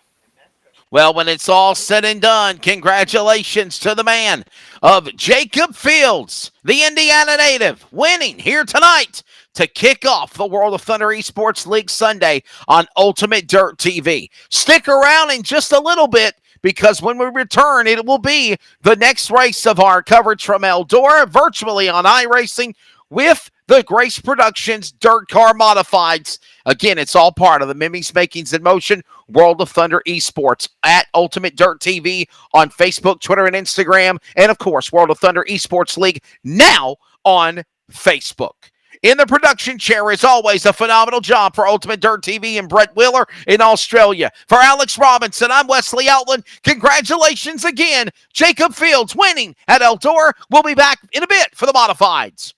Well, when it's all said and done, congratulations to the man of Jacob Fields, the Indiana native, winning here tonight to kick off the World of Thunder Esports League Sunday on Ultimate Dirt TV. Stick around in just a little bit, because when we return, it will be the next race of our coverage from Eldora, virtually on iRacing, with the Grace Productions Dirt Car Modifieds. Again, it's all part of the Mimis Makings in Motion World of Thunder Esports at Ultimate Dirt TV on Facebook, Twitter, and Instagram. And, of course, World of Thunder Esports League now on Facebook. In the production chair, as always, a phenomenal job for Ultimate Dirt TV and Brett Wheeler in Australia. For Alex Robinson, I'm Wesley Outland. Congratulations again. Jacob Fields winning at Eldora. We'll be back in a bit for the Modifieds.